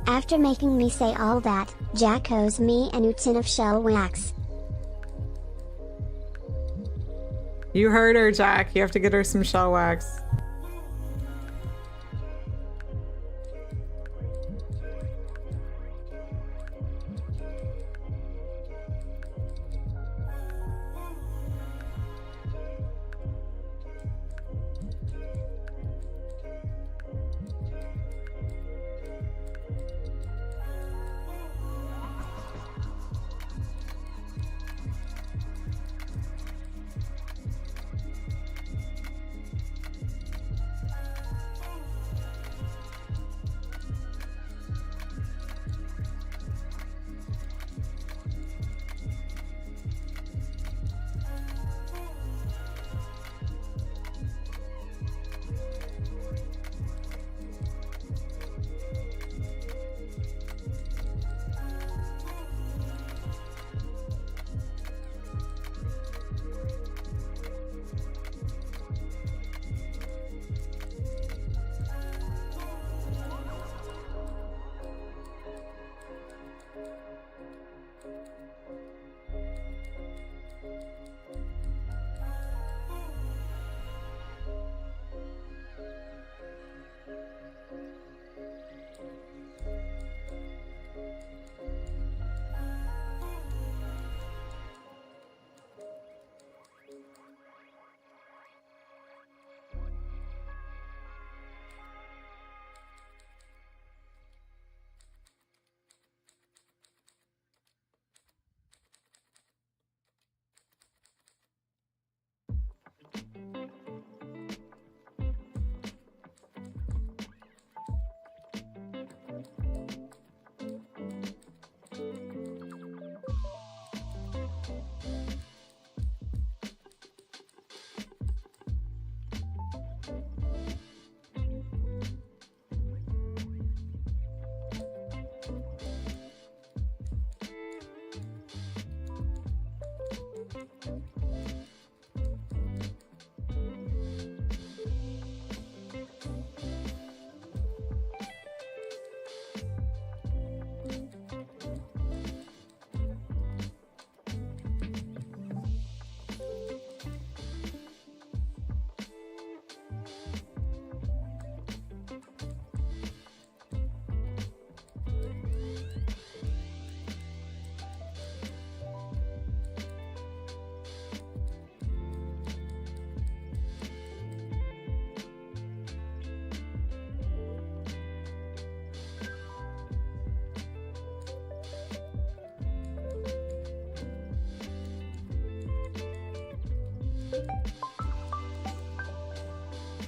After making me say all that, Jack owes me a new tin of shell wax. You heard her, Jack. You have to get her some shell wax.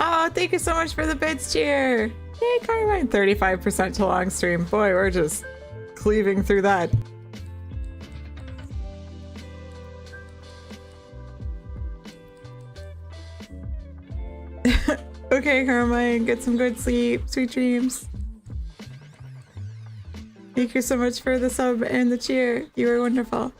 Oh, thank you so much for the bits cheer. Yay, Carmine. 35% to long stream. Boy, we're just cleaving through that. Okay, Carmine, get some good sleep. Sweet dreams. Thank you so much for the sub and the cheer. You are wonderful.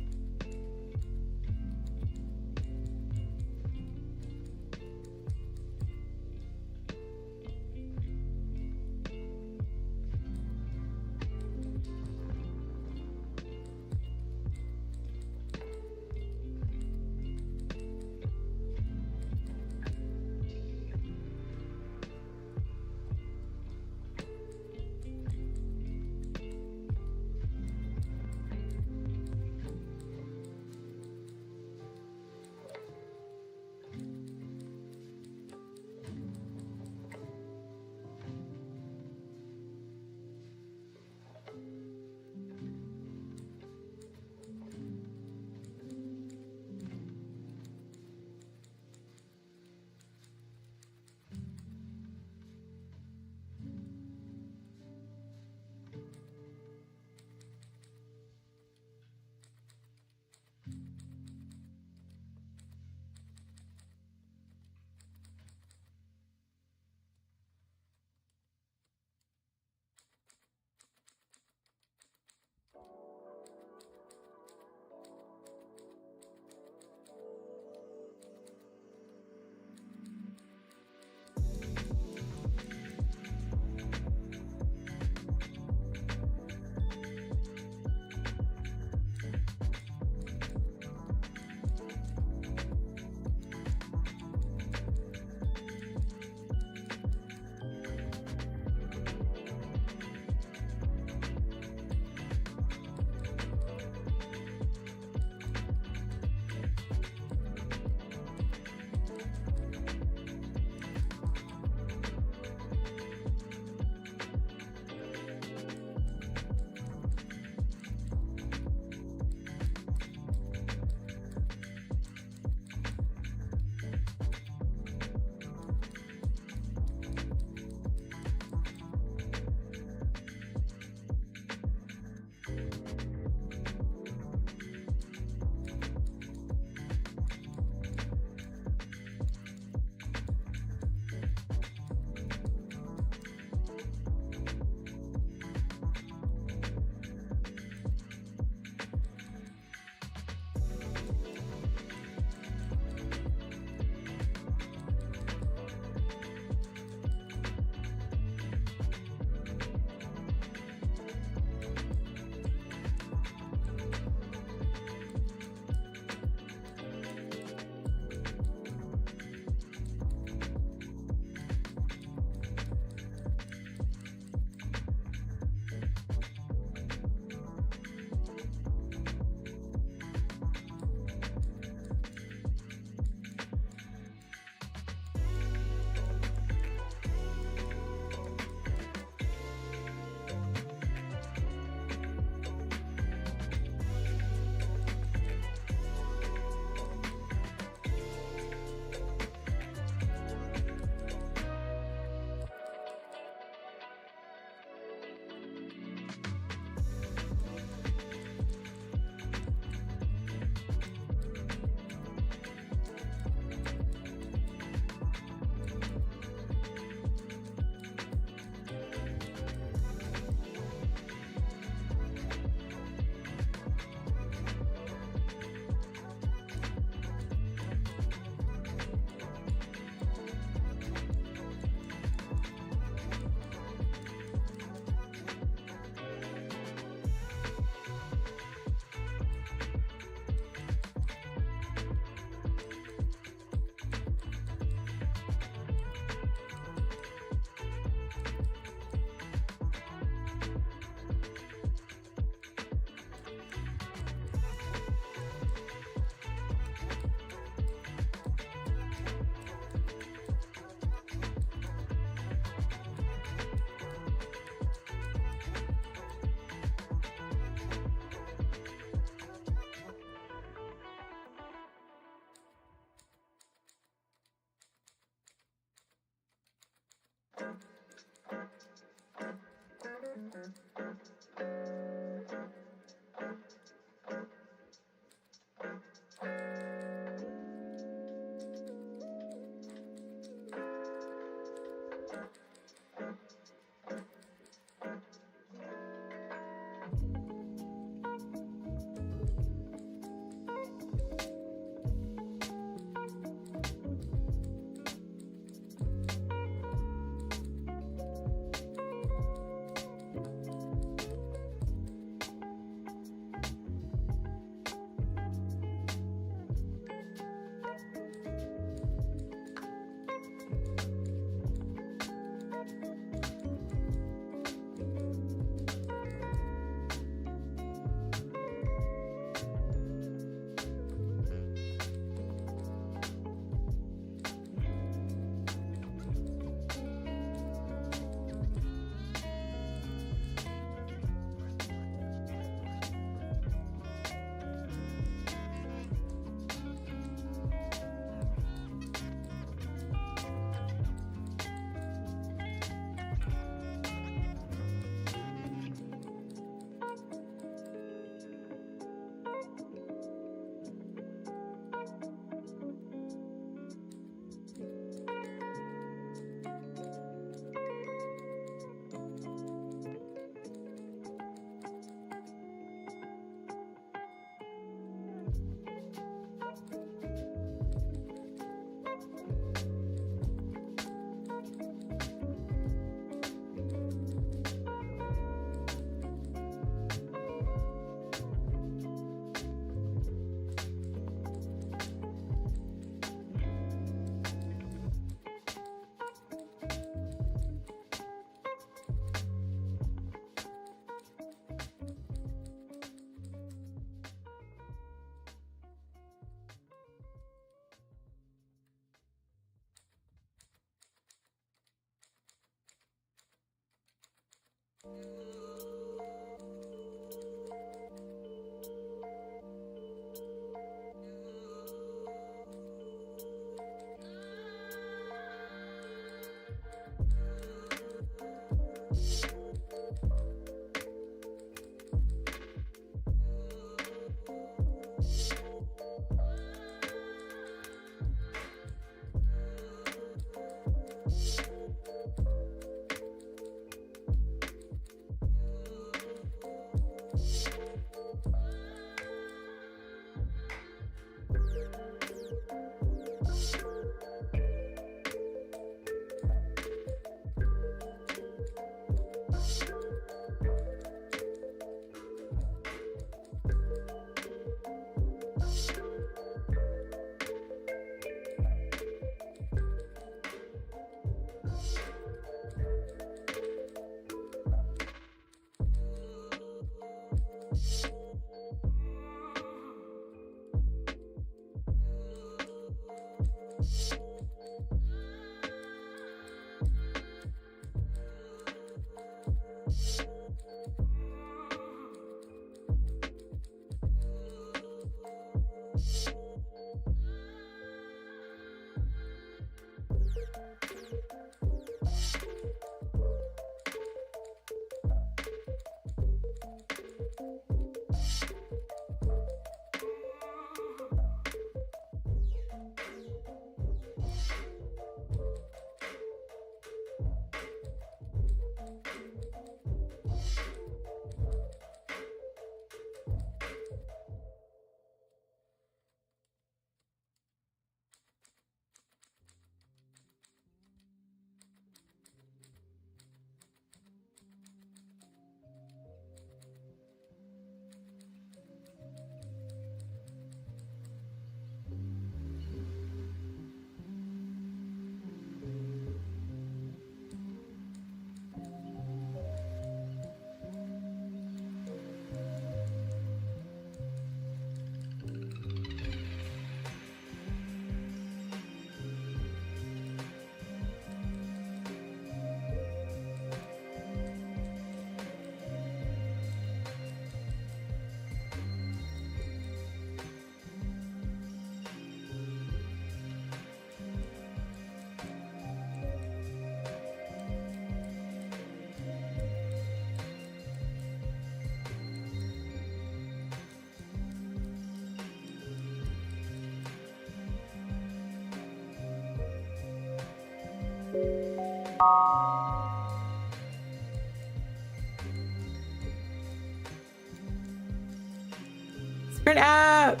Sprint up!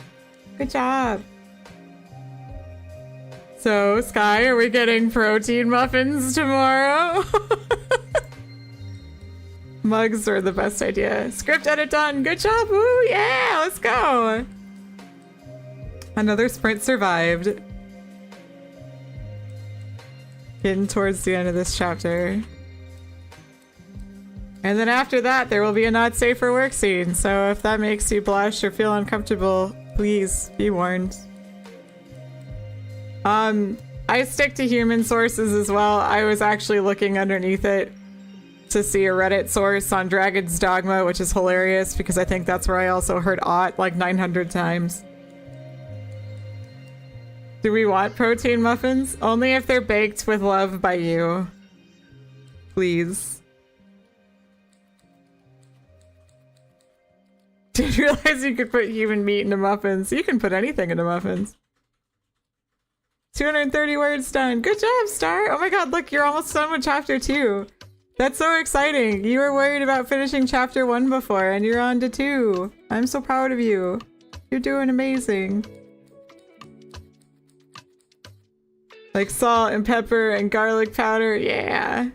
Good job. So, Sky, are we getting protein muffins tomorrow? Mugs are the best idea. Script edit done. Good job. Woo, yeah, let's go. Another sprint survived. Getting towards the end of this chapter. And then after that, there will be a not safe for work scene. So if that makes you blush or feel uncomfortable, please be warned. I stick to human sources as well. I was actually looking underneath it to see a Reddit source on Dragon's Dogma, which is hilarious because I think that's where I also heard "ought" like 900 times. Do we want protein muffins? Only if they're baked with love by you. Please. Didn't realize you could put human meat into muffins. You can put anything into muffins. 230 words done. Good job, Star. Oh my god, look, you're almost done with chapter 2. That's so exciting. You were worried about finishing chapter 1 before, and you're on to 2. I'm so proud of you. You're doing amazing. Like salt and pepper and garlic powder, yeah.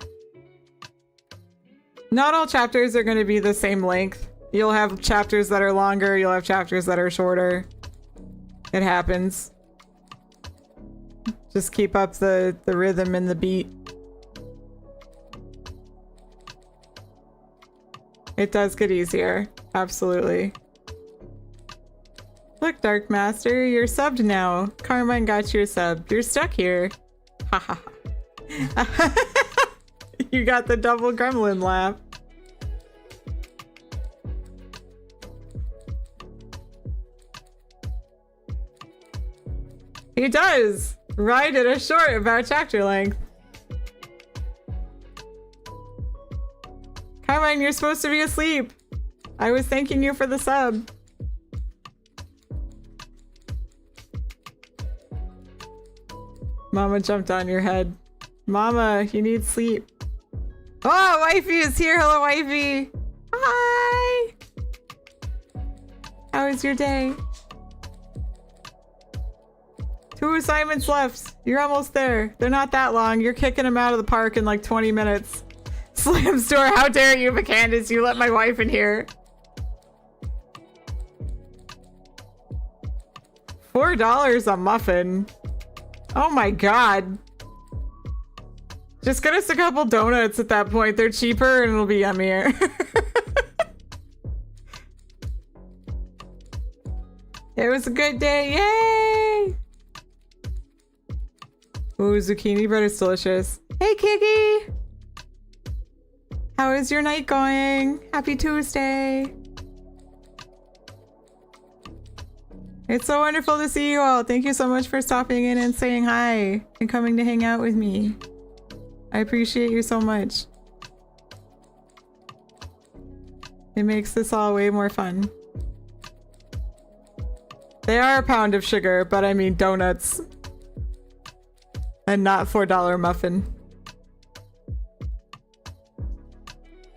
Not all chapters are going to be the same length. You'll have chapters that are longer, you'll have chapters that are shorter. It happens. Just keep up the rhythm and the beat. It does get easier. Absolutely. Look, Dark Master, you're subbed now. Carmine got your sub. You're stuck here. Ha ha ha. You got the double gremlin laugh. He does! Right at a short about chapter length. Carmine, you're supposed to be asleep. I was thanking you for the sub. Mama jumped on your head. Mama, you need sleep. Oh, wifey is here. Hello, wifey. Hi. How was your day? 2 assignments left. You're almost there. They're not that long. You're kicking them out of the park in like 20 minutes. Slam store, how dare you, McCandis? You let my wife in here. $4 a muffin. Oh my god. Just get us a couple donuts at that point. They're cheaper and it'll be yummier. It was a good day. Yay! Ooh, zucchini bread is delicious. Hey, Kiki! How is your night going? Happy Tuesday! It's so wonderful to see you all. Thank you so much for stopping in and saying hi and coming to hang out with me. I appreciate you so much. It makes this all way more fun. They are a pound of sugar, but I mean donuts. And not $4 muffin.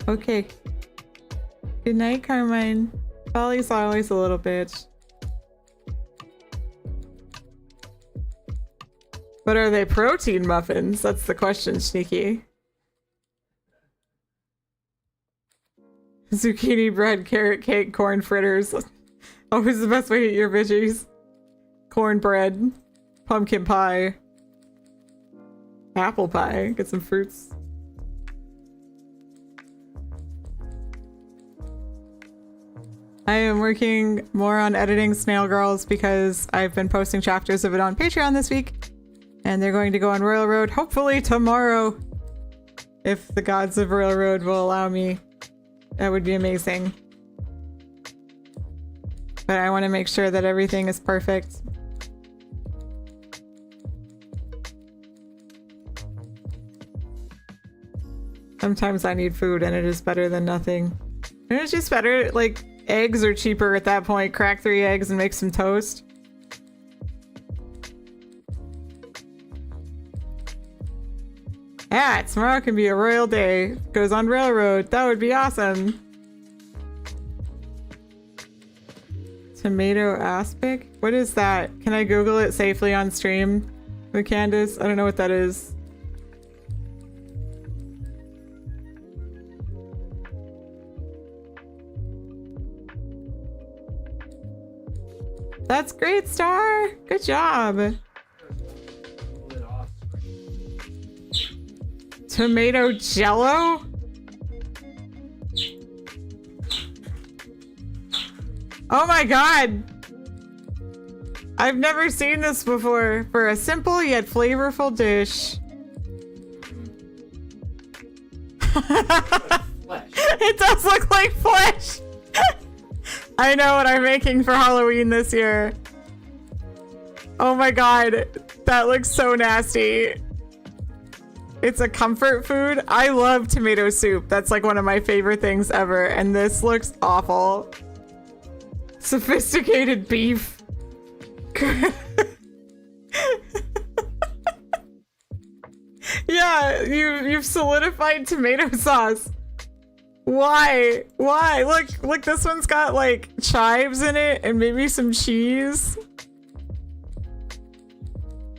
Okay. Good night, Carmine. Polly's always a little bitch. But are they protein muffins? That's the question, Sneaky. Zucchini bread, carrot cake, corn fritters. Always the best way to eat your veggies. Cornbread. Pumpkin pie. Apple pie. Get some fruits. I am working more on editing Snail Girls because I've been posting chapters of it on Patreon this week. And they're going to go on Royal Road hopefully tomorrow. If the gods of Royal Road will allow me. That would be amazing. But I want to make sure that everything is perfect. Sometimes I need food and it is better than nothing. And it's just better, like, eggs are cheaper at that point. Crack 3 eggs and make some toast. Yeah, tomorrow can be a royal day. Goes on railroad. That would be awesome. Tomato aspic? What is that? Can I Google it safely on stream with Candace? I don't know what that is. That's great, Star. Good job. Tomato jello? Oh my god! I've never seen this before. For a simple yet flavorful dish. It does look like flesh! I know what I'm making for Halloween this year. Oh my god, that looks so nasty. It's a comfort food. I love tomato soup. That's like one of my favorite things ever. And this looks awful. Sophisticated beef. Yeah, you've solidified tomato sauce. Why? Why? Look, this one's got like chives in it and maybe some cheese.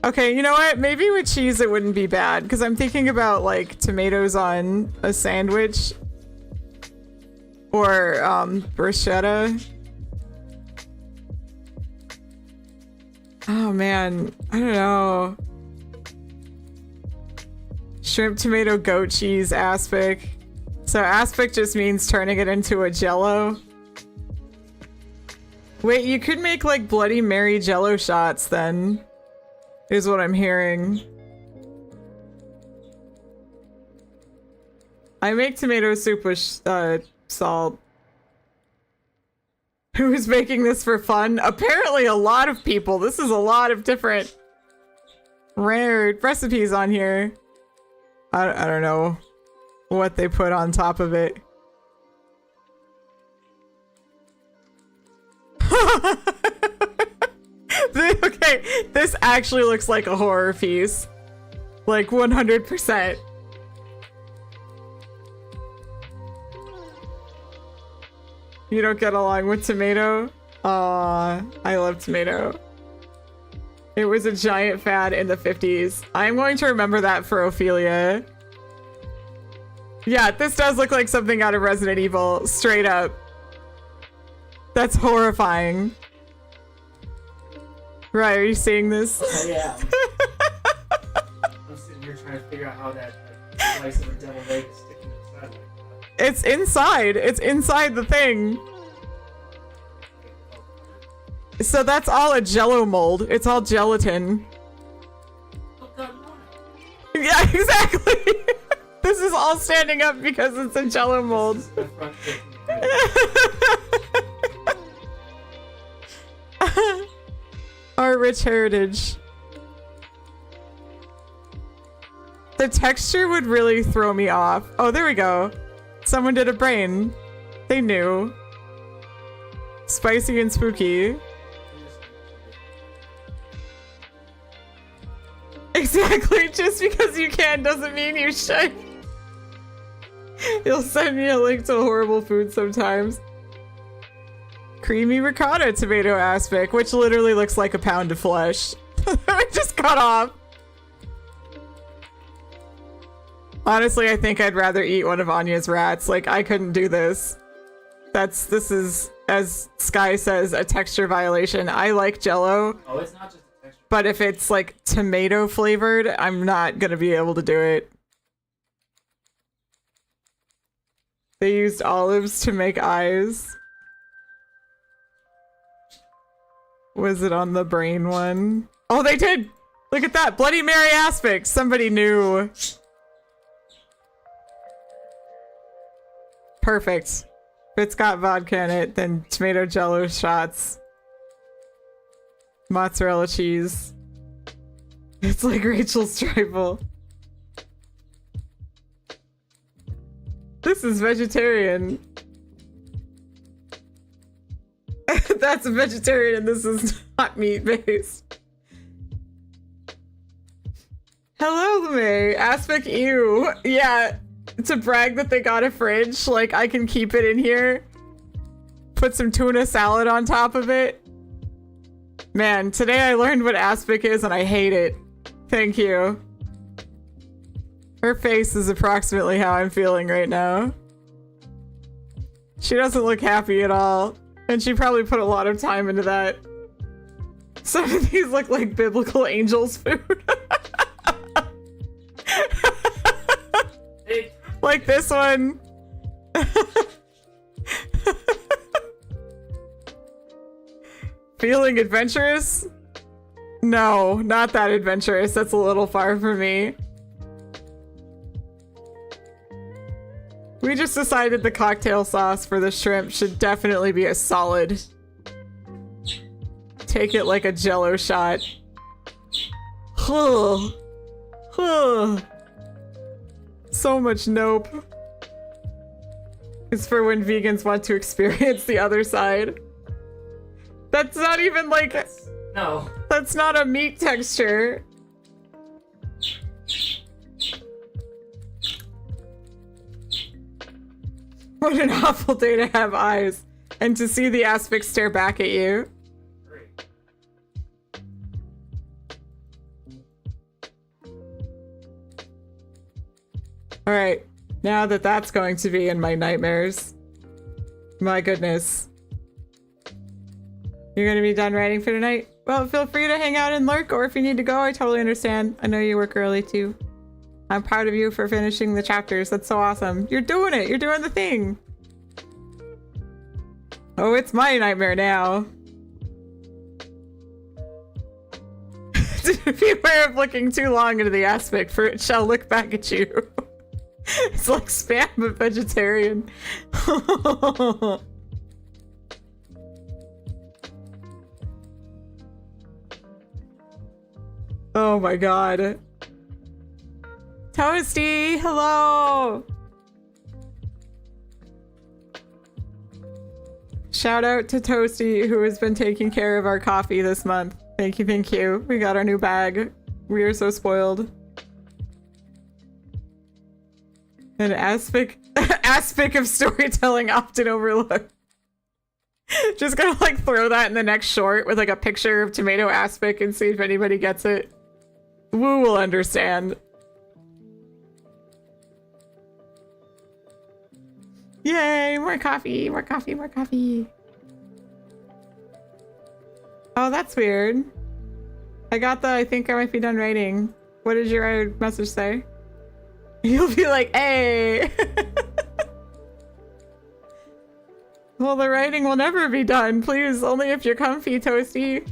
Okay, you know what? Maybe with cheese it wouldn't be bad because I'm thinking about like tomatoes on a sandwich or bruschetta. Oh man, I don't know. Shrimp, tomato, goat cheese, aspic. So aspic just means turning it into a jello. Wait, you could make like Bloody Mary jello shots then, is what I'm hearing. I make tomato soup with salt. Who's making this for fun? Apparently a lot of people. This is a lot of different rare recipes on here. I don't know what they put on top of it. Okay, this actually looks like a horror piece. Like 100%. You don't get along with tomato? Aw, I love tomato. It was a giant fad in the 50s. I'm going to remember that for Ophelia. Yeah, this does look like something out of Resident Evil, straight up. That's horrifying. Right, are you seeing this? Yeah. I'm sitting here trying to figure out how that like, slice of a deviled egg is sticking inside like that. It's inside. It's inside the thing. So that's all a jello mold. It's all gelatin. Yeah, exactly. This is all standing up because it's a jello mold. Our rich heritage. The texture would really throw me off. Oh, there we go. Someone did a brain. They knew. Spicy and spooky. Exactly. Just because you can doesn't mean you should. You'll send me a link to horrible food sometimes. Creamy ricotta tomato aspic, which literally looks like a pound of flesh. I just cut off. Honestly, I think I'd rather eat one of Anya's rats. Like, I couldn't do this. This is, as Sky says, a texture violation. I like Jell-O. Oh, it's not just a texture. But if it's like tomato flavored, I'm not gonna be able to do it. They used olives to make eyes. Was it on the brain one? Oh, they did! Look at that! Bloody Mary aspic! Somebody knew. Perfect. If it's got vodka in it, then tomato jello shots. Mozzarella cheese. It's like Rachel's trifle. This is vegetarian. That's a vegetarian and this is not meat based. Hello, May. Aspic, ew. Yeah, to brag that they got a fridge, like I can keep it in here. Put some tuna salad on top of it. Man, today I learned what aspic is and I hate it. Thank you. Her face is approximately how I'm feeling right now. She doesn't look happy at all. And she probably put a lot of time into that. Some of these look like biblical angels food. Like this one. Feeling adventurous? No, not that adventurous. That's a little far for me. We just decided the cocktail sauce for the shrimp should definitely be a solid. Take it like a jello shot. So much nope. It's for when vegans want to experience the other side. That's not even like... No. That's not a meat texture. What an awful day to have eyes. And to see the aspic stare back at you. Great. Alright. Now that that's going to be in my nightmares. My goodness. You're gonna be done writing for tonight? Well, feel free to hang out and lurk, or if you need to go, I totally understand. I know you work early too. I'm proud of you for finishing the chapters. That's so awesome. You're doing it. You're doing the thing. Oh, it's my nightmare now. Beware of looking too long into the aspect, for it shall look back at you. It's like spam but vegetarian. Oh my god. Toasty, hello! Shout out to Toasty, who has been taking care of our coffee this month. Thank you, thank you. We got our new bag. We are so spoiled. An aspect of storytelling often overlooked. Just gonna like throw that in the next short with like a picture of tomato aspic and see if anybody gets it. Woo will understand. Yay, more coffee, more coffee, more coffee. Oh, that's weird. I got the I think I might be done writing. What did your message say? You'll be like, hey. Well, the writing will never be done. Please, only if you're comfy, Toasty.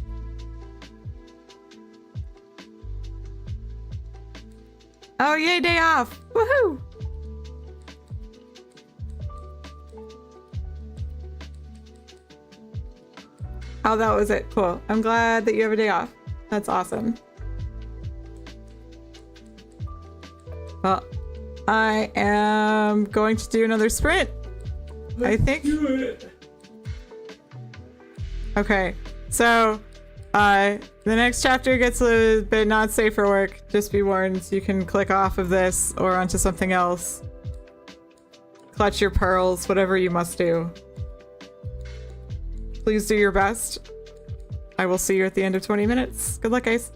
Oh, yay, day off. Woohoo! Oh, that was it. Cool. I'm glad that you have a day off. That's awesome. Well, I am going to do another sprint. I think. Do it. Okay, so the next chapter gets a bit not safe for work. Just be warned, you can click off of this or onto something else. Clutch your pearls, whatever you must do. Please do your best. I will see you at the end of 20 minutes. Good luck, guys.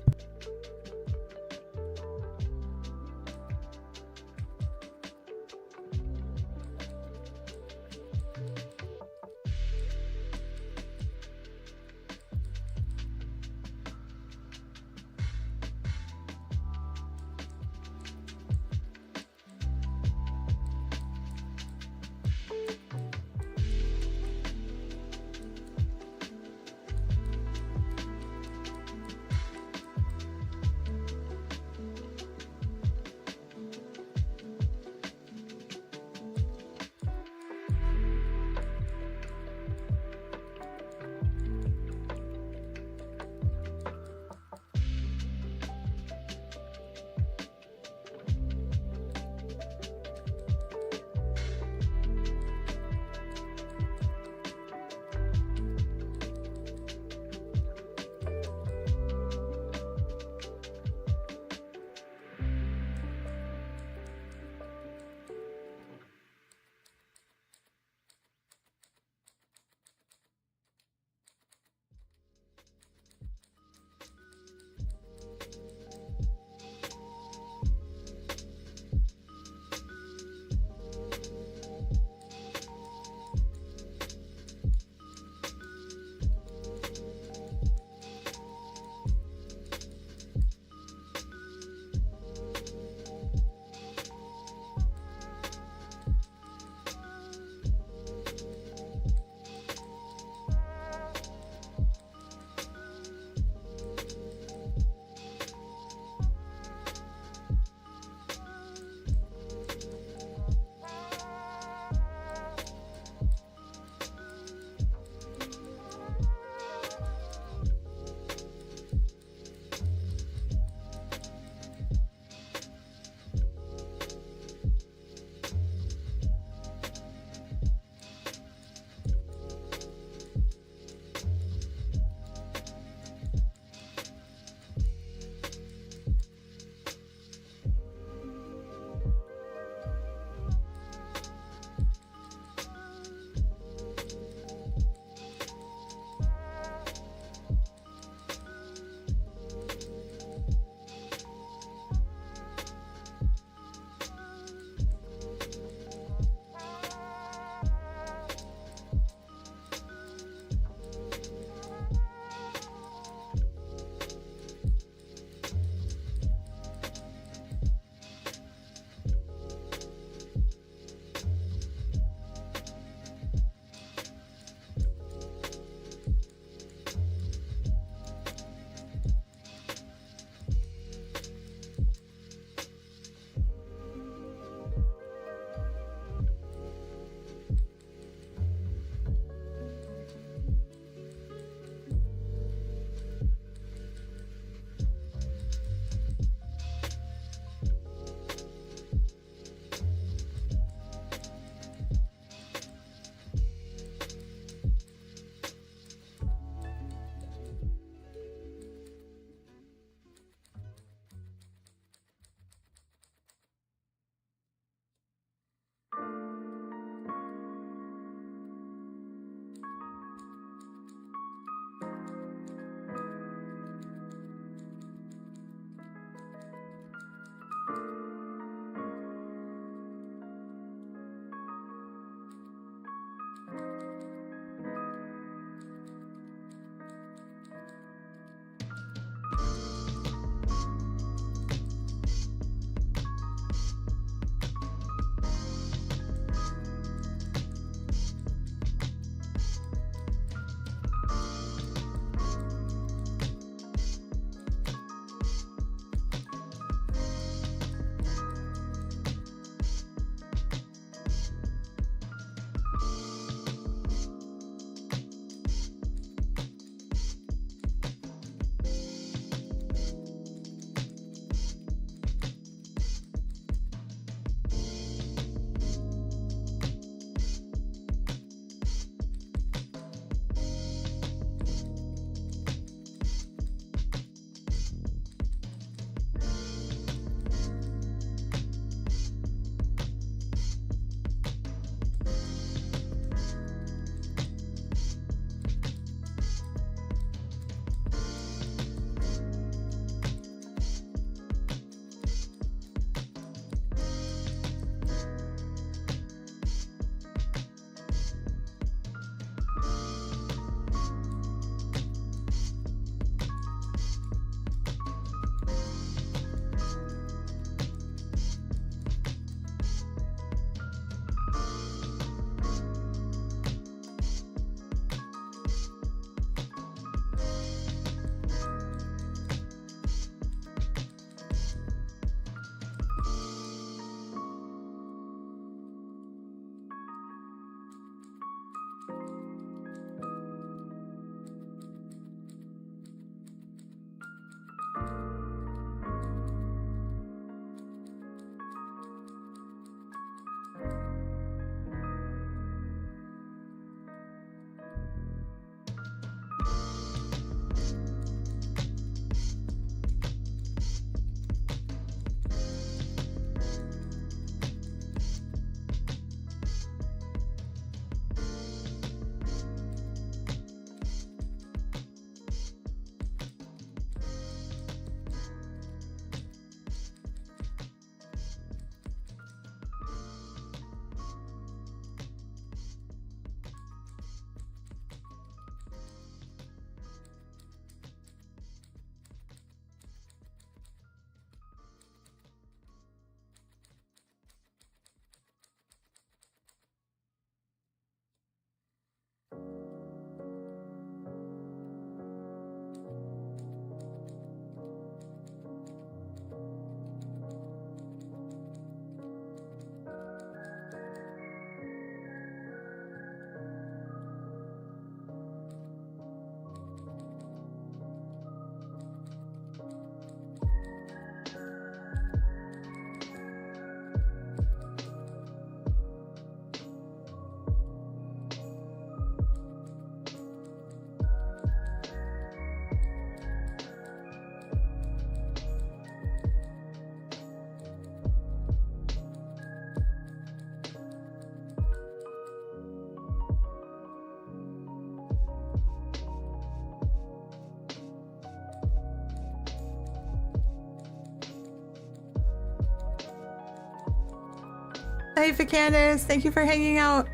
Hey, for Candace, thank you for hanging out.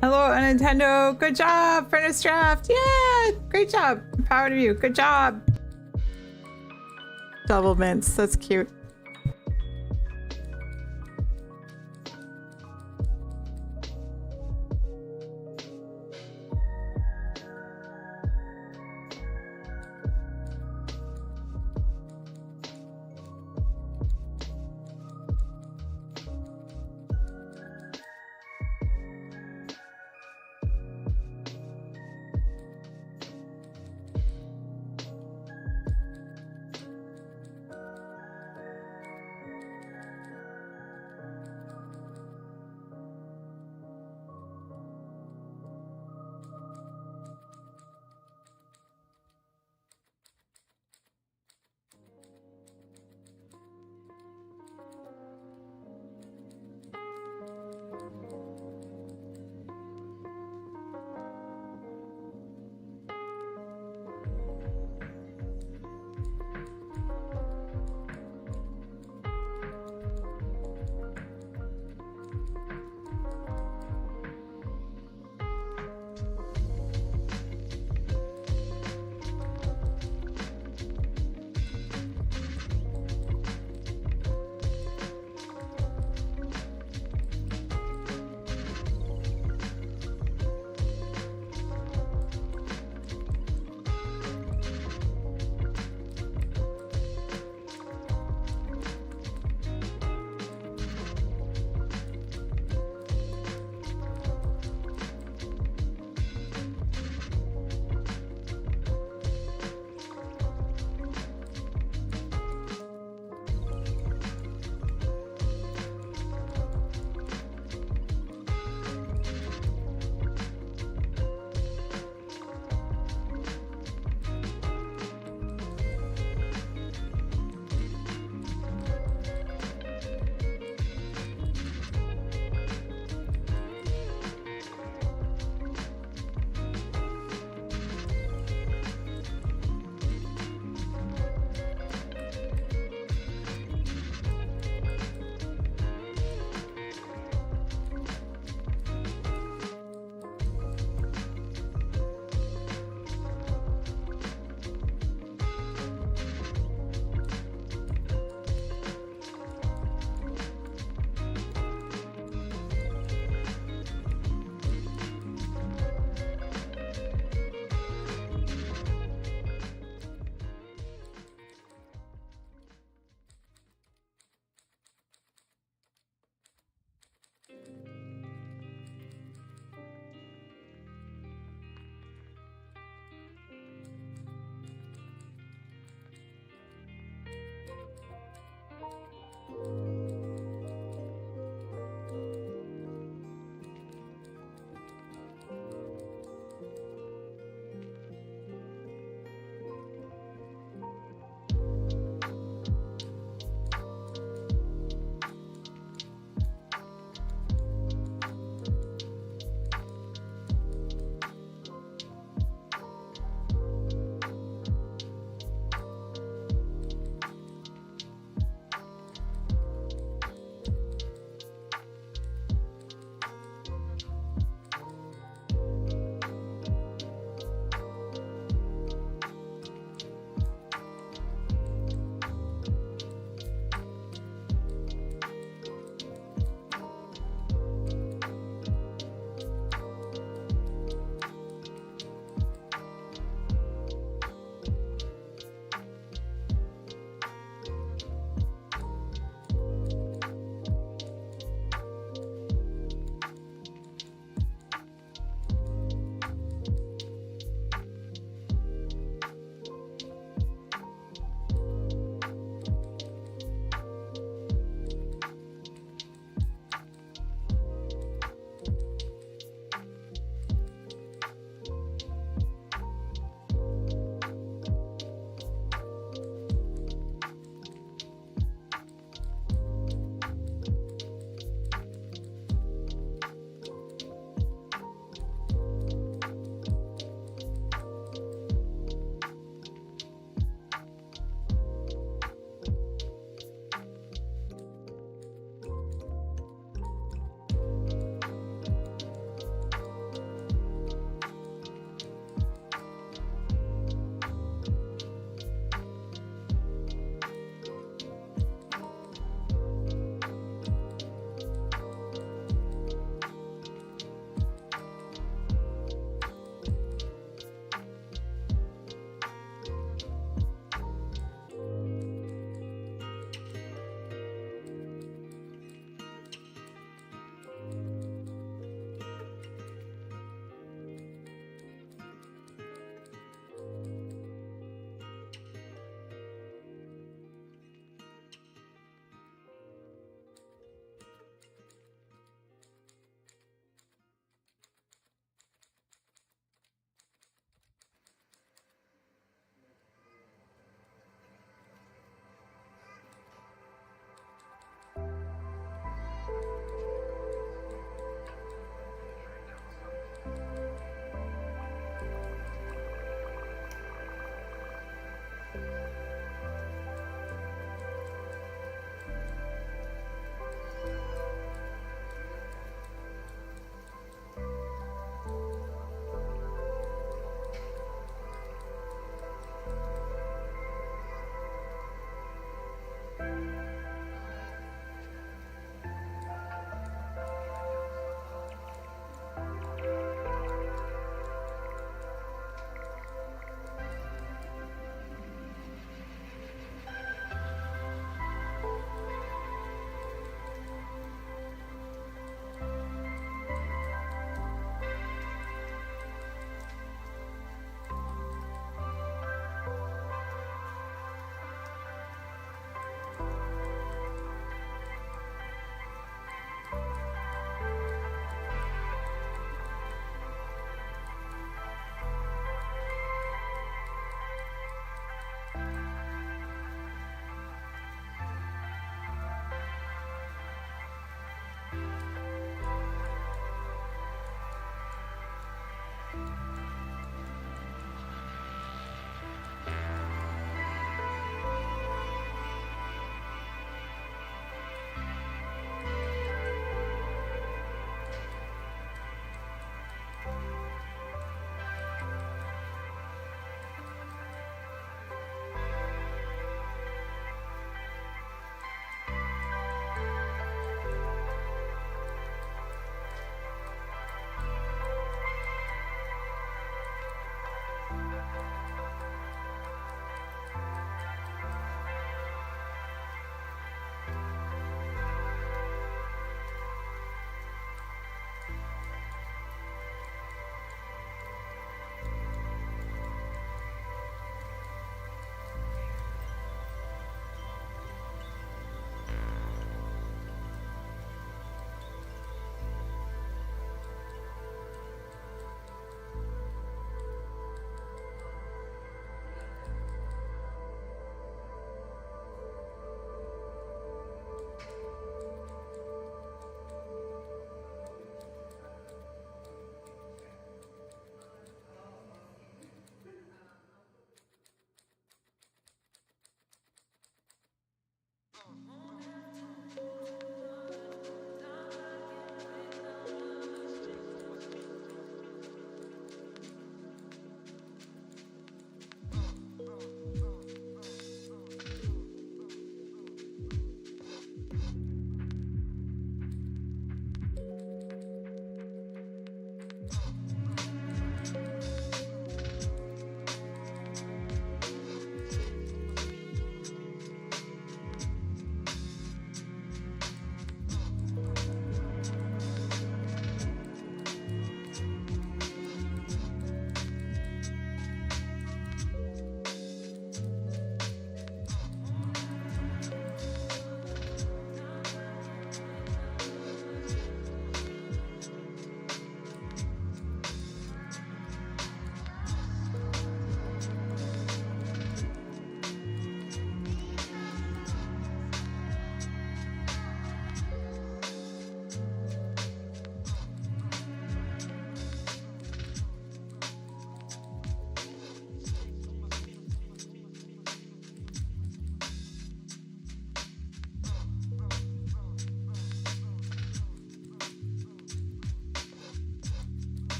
Hello, Nintendo. Good job, Furnace Draft. Yeah, great job. I'm proud of you. Good job. Double mints. That's cute.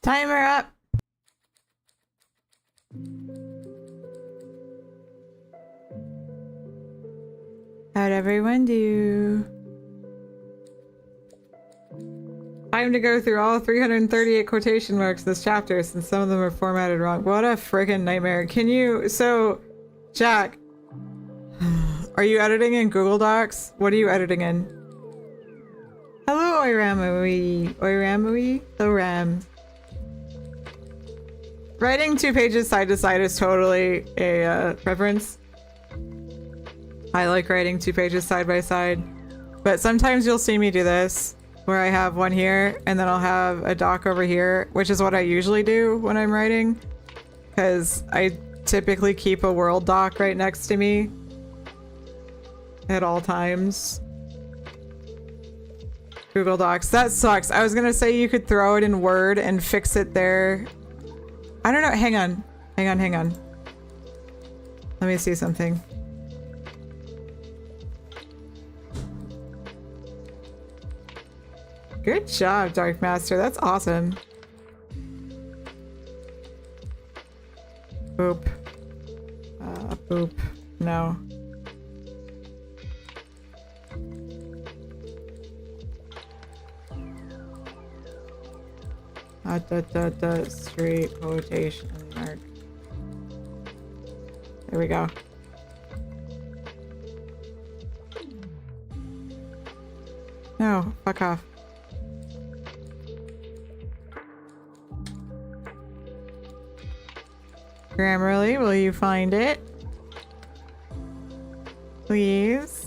Timer up. How'd everyone do? Time to go through all 338 quotation marks this chapter since some of them are formatted wrong. What a friggin' nightmare. Can you... So, Jack, are you editing in Google Docs? What are you editing in? Hello, Oiramui. Oiramui? Oram. Writing 2 pages side to side is totally a preference. I like writing 2 pages side by side, but sometimes you'll see me do this where I have one here and then I'll have a doc over here, which is what I usually do when I'm writing because I typically keep a Word doc right next to me at all times. Google Docs. That sucks. I was gonna say you could throw it in Word and fix it there. I don't know. Hang on. Hang on. Let me see something. Good job, Dark Master. That's awesome. Boop. Boop. No. Straight quotation mark. There we go. No, fuck off. Grammarly, will you find it? Please.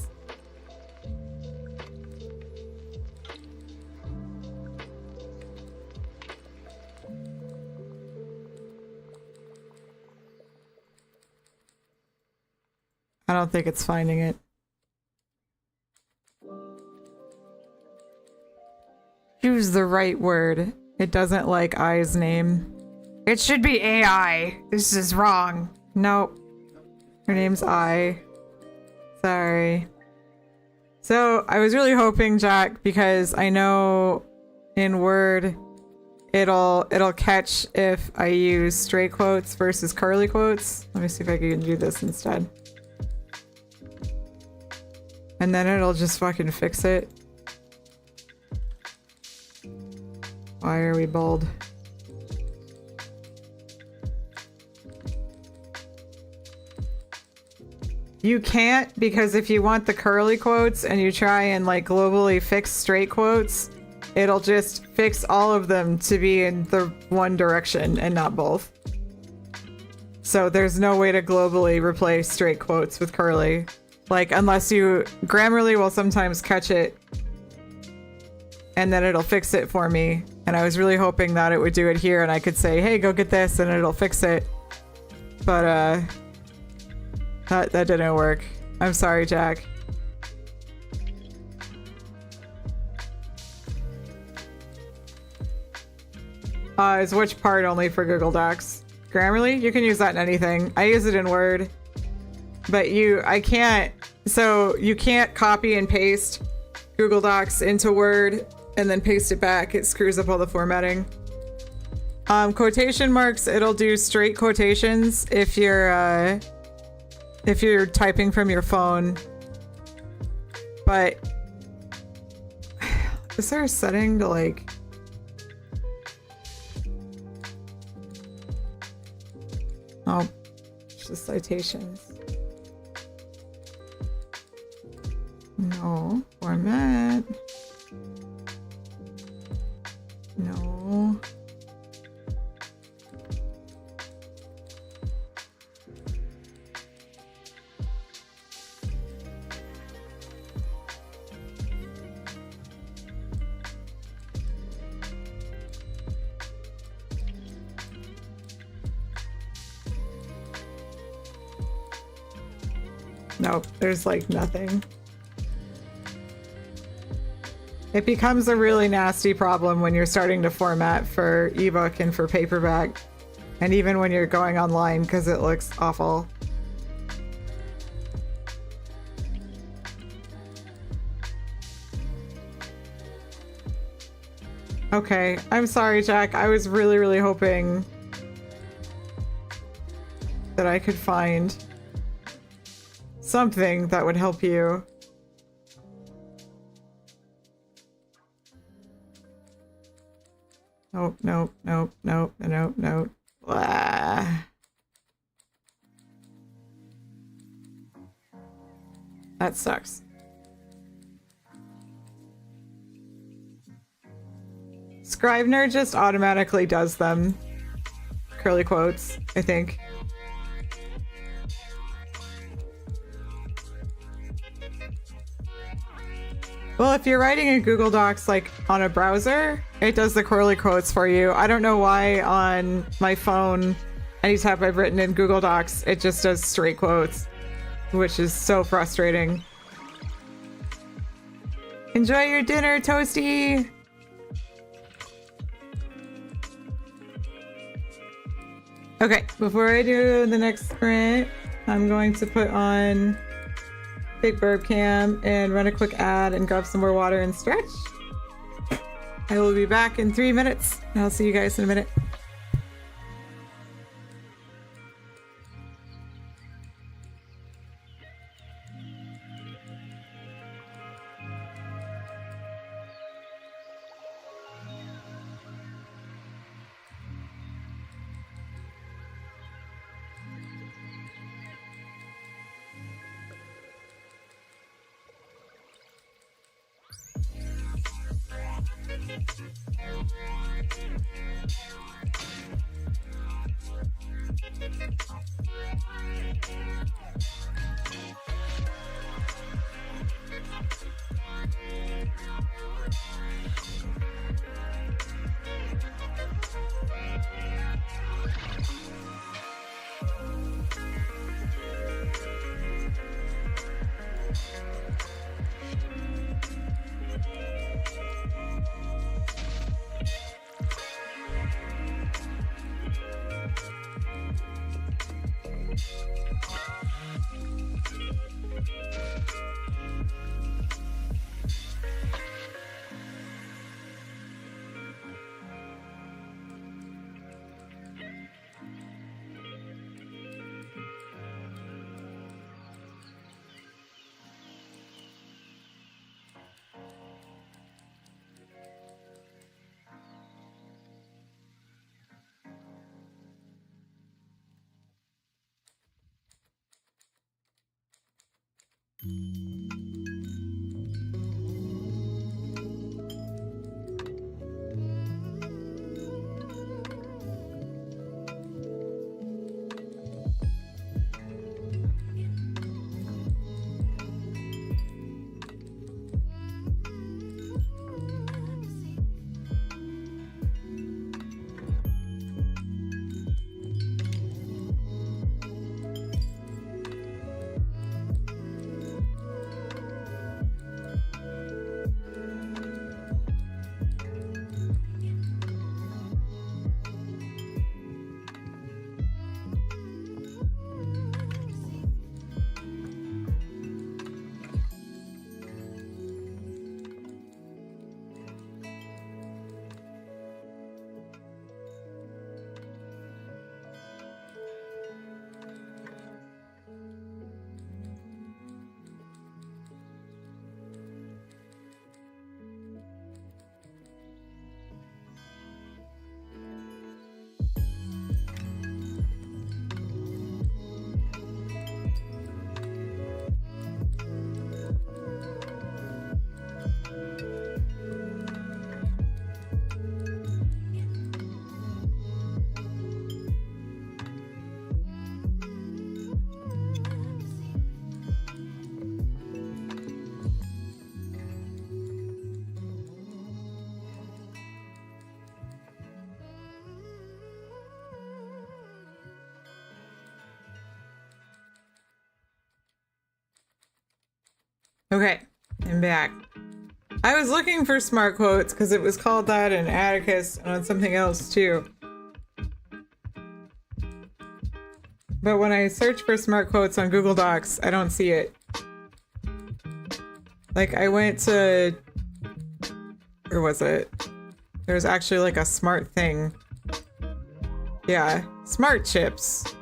I don't think it's finding it. Choose the right word. It doesn't like I's name. It should be AI. This is wrong. Nope. Her name's I. Sorry. So I was really hoping, Jack, because I know in Word it'll catch if I use straight quotes versus curly quotes. Let me see if I can do this instead. And then it'll just fucking fix it. Why are we bold? You can't, because if you want the curly quotes and you try and like globally fix straight quotes, it'll just fix all of them to be in the one direction and not both. So there's no way to globally replace straight quotes with curly. Like, unless you... Grammarly will sometimes catch it and then it'll fix it for me. And I was really hoping that it would do it here and I could say, hey, go get this, and it'll fix it. But, that didn't work. I'm sorry, Jack. Is which part only for Google Docs? Grammarly? You can use that in anything. I use it in Word. But I can't... So, you can't copy and paste Google Docs into Word and then paste it back. It screws up all the formatting. Quotation marks, it'll do straight quotations if you're typing from your phone. But is there a setting to like... Oh, it's just citations. No. Format. No. Nope, there's like nothing. It becomes a really nasty problem when you're starting to format for ebook and for paperback And even when you're going online because it looks awful. Okay, I'm sorry, Jack. I was really, really hoping that I could find something that would help you. Nope, nope, nope, nope, nope, nope. Blah. That sucks. Scrivener just automatically does them. Curly quotes, I think. Well, if you're writing in Google Docs, like on a browser, it does the curly quotes for you. I don't know why on my phone, anytime I've written in Google Docs, it just does straight quotes, which is so frustrating. Enjoy your dinner, Toasty! Okay, before I do the next sprint, I'm going to put on Big Burp Cam and run a quick ad and grab some more water and stretch. I will be back in 3 minutes. I'll see you guys in a minute. Okay, I'm back. I was looking for smart quotes because it was called that in Atticus and on something else too. But when I search for smart quotes on Google Docs, I don't see it. Like, I went to... Where was it? There's actually like a smart thing. Yeah, smart chips.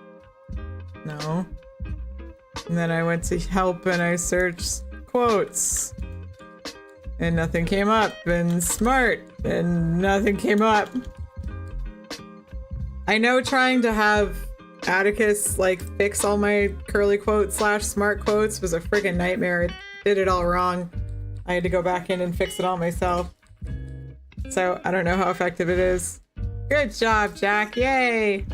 No. And then I went to help and I searched quotes. And nothing came up. And smart. And nothing came up. I know trying to have Atticus like fix all my curly quotes / smart quotes was a friggin' nightmare. It did it all wrong. I had to go back in and fix it all myself. So I don't know how effective it is. Good job, Jack. Yay!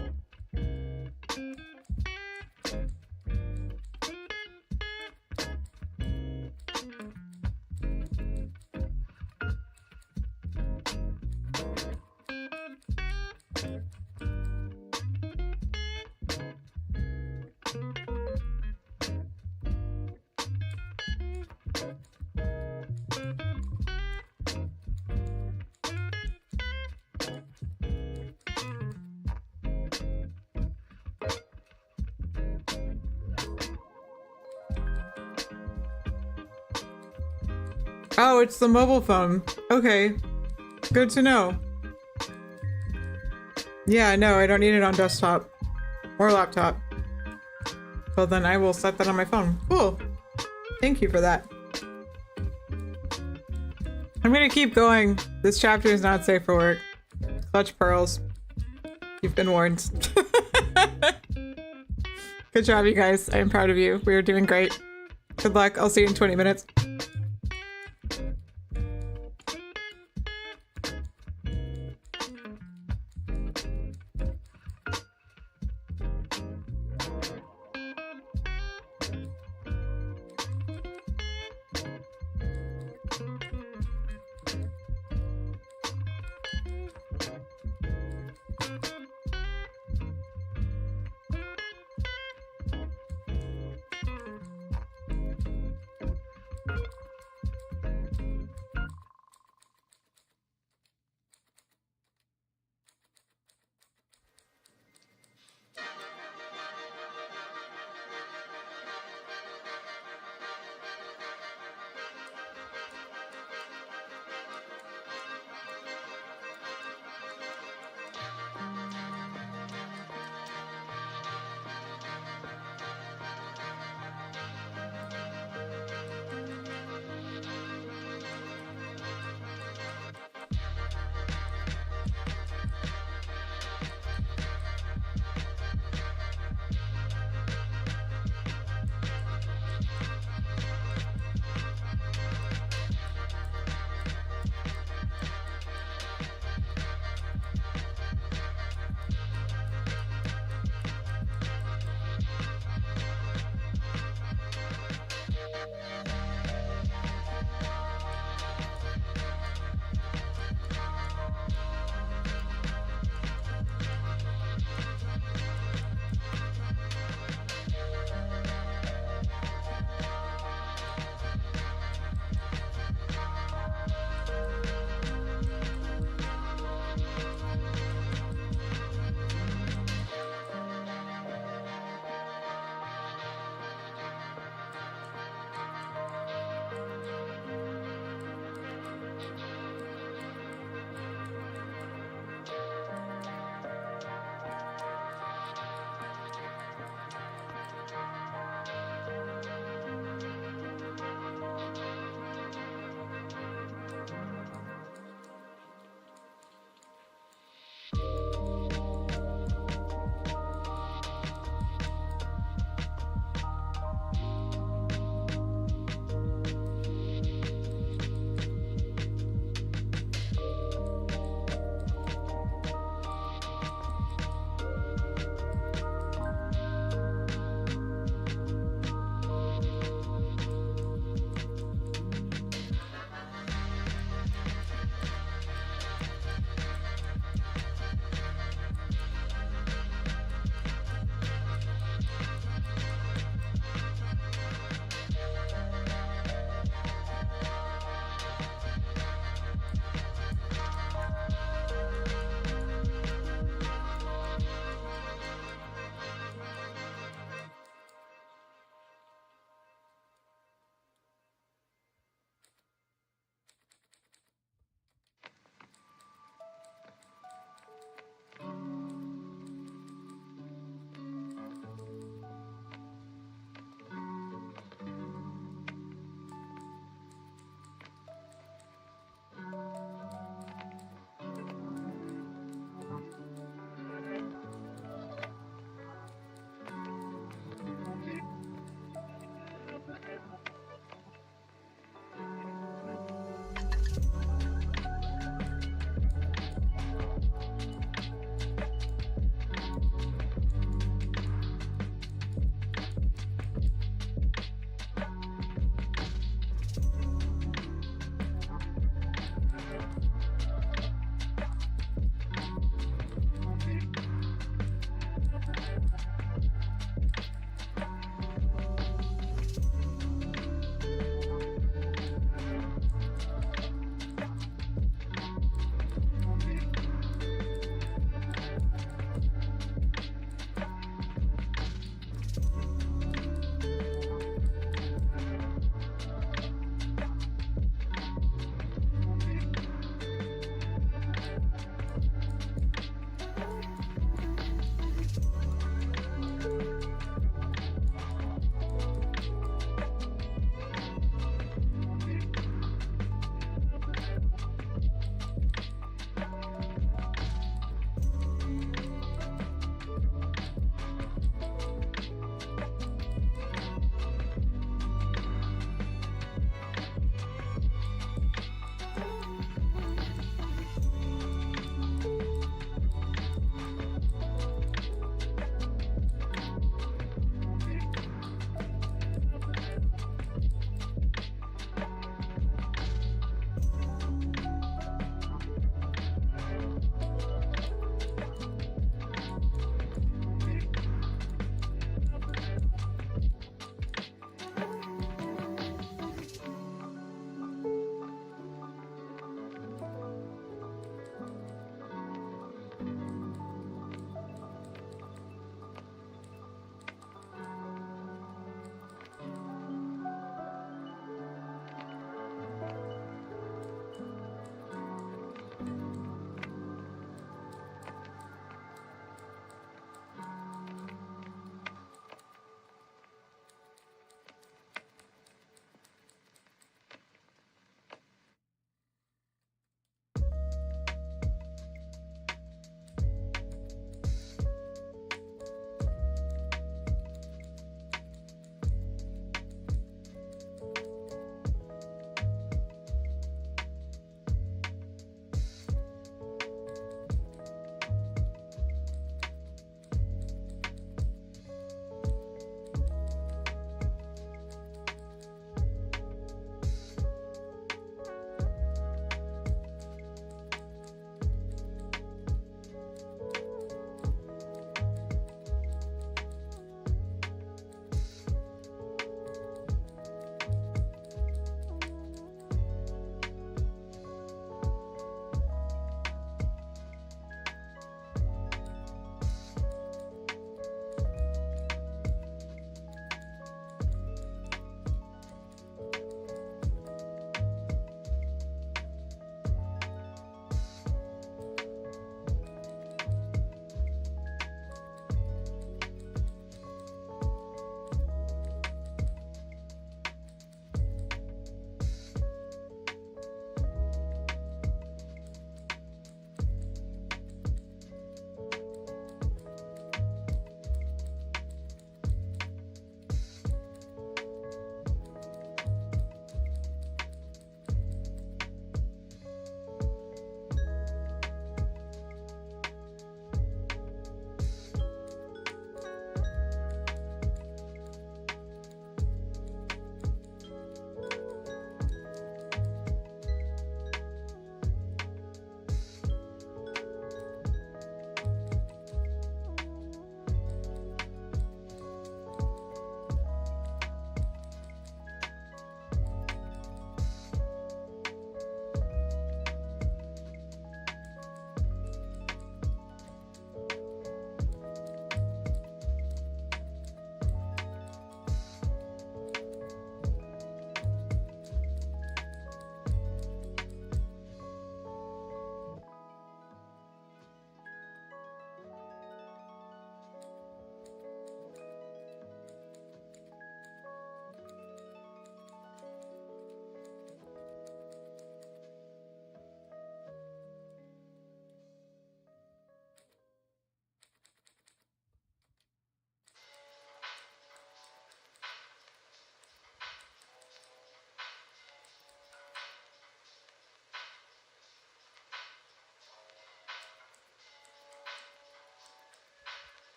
Oh, it's the mobile phone. Okay. Good to know. Yeah, no, I don't need it on desktop or laptop. Well, then I will set that on my phone. Cool. Thank you for that. I'm gonna keep going. This chapter is not safe for work. Clutch pearls. You've been warned. Good job, you guys. I am proud of you. We are doing great. Good luck. I'll see you in 20 minutes.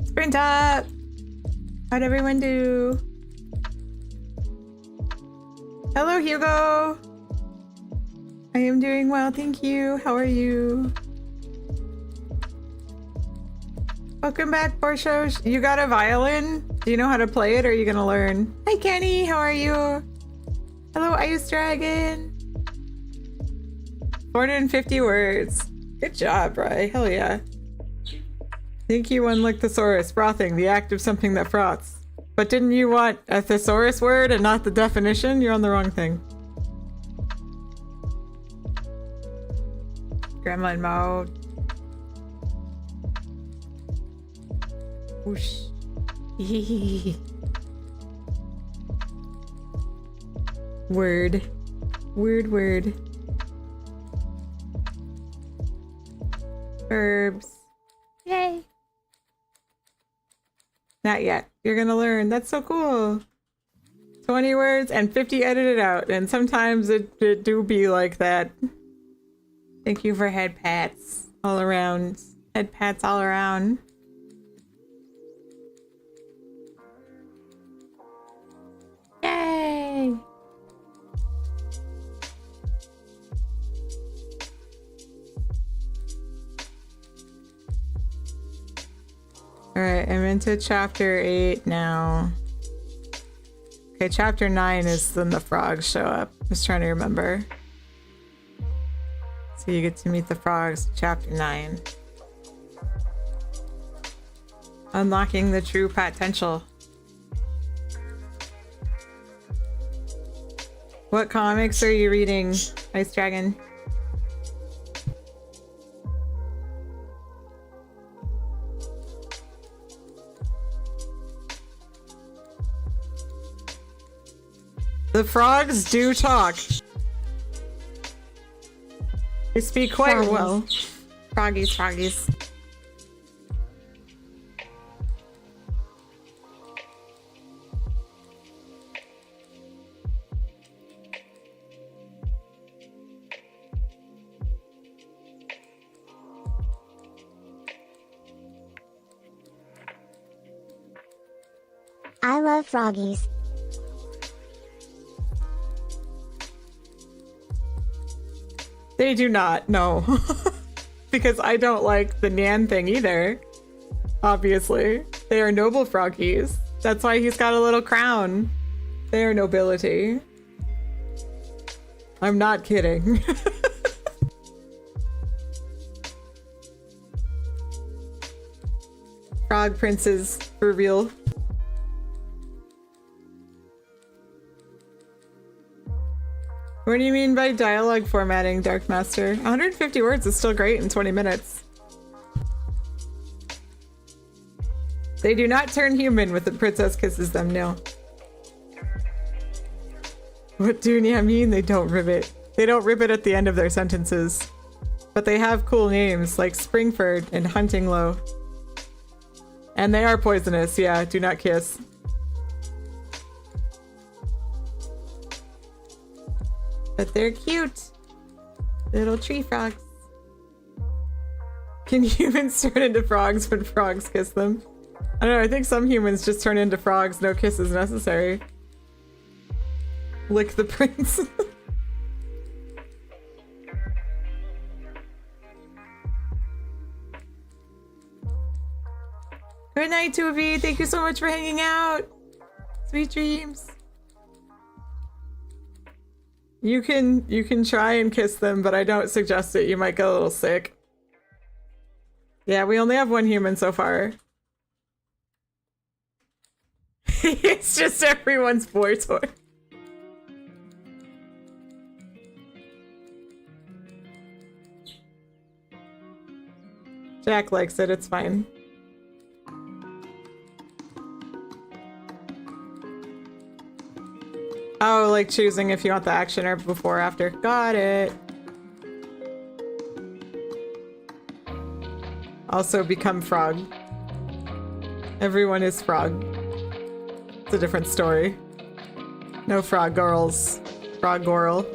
Sprint up! How'd everyone do? Hello, Hugo! I am doing well, thank you. How are you? Welcome back, Portia. You got a violin? Do you know how to play it, or are you gonna learn? Hi, Kenny. How are you? Hello, Ice Dragon. 450 words. Good job, Bri. Hell yeah. Think you won like thesaurus. Frothing, the act of something that froths. But didn't you want a thesaurus word and not the definition? You're on the wrong thing. Gremlin mode. Whoosh. Word. Word. Verbs. Yay. Not yet. You're gonna learn. That's so cool. 20 words and 50 edited out. And sometimes it do be like that. Thank you for head pats all around. Head pats all around. Yay! Alright, I'm into chapter 8 now. Okay, chapter 9 is when the frogs show up. Just trying to remember. So you get to meet the frogs, chapter 9. Unlocking the true potential. What comics are you reading, Ice Dragon? The frogs do talk. They speak quite Froggies. well. Froggies. I love froggies. They do not, no. Because I don't like the Nan thing either. Obviously. They are noble froggies. That's why he's got a little crown. They are nobility. I'm not kidding. Frog princes, for real. What do you mean by dialogue formatting, Dark Master? 150 words is still great in 20 minutes. They do not turn human with the princess kisses them, no. What do you mean they don't ribbit? They don't ribbit at the end of their sentences. But they have cool names like Springford and Huntinglow. And they are poisonous, yeah, do not kiss. But they're cute. Little tree frogs. Can humans turn into frogs when frogs kiss them? I don't know, I think some humans just turn into frogs, no kisses necessary. Lick the prince. Good night, Tuvi. Thank you so much for hanging out. Sweet dreams. You can try and kiss them, but I don't suggest it. You might get a little sick. Yeah, we only have one human so far. It's just everyone's boy toy. Jack likes it, it's fine. Oh, like choosing if you want the action or before or after. Got it. Also become frog. Everyone is frog. It's a different story. No frog girls. Frog girl.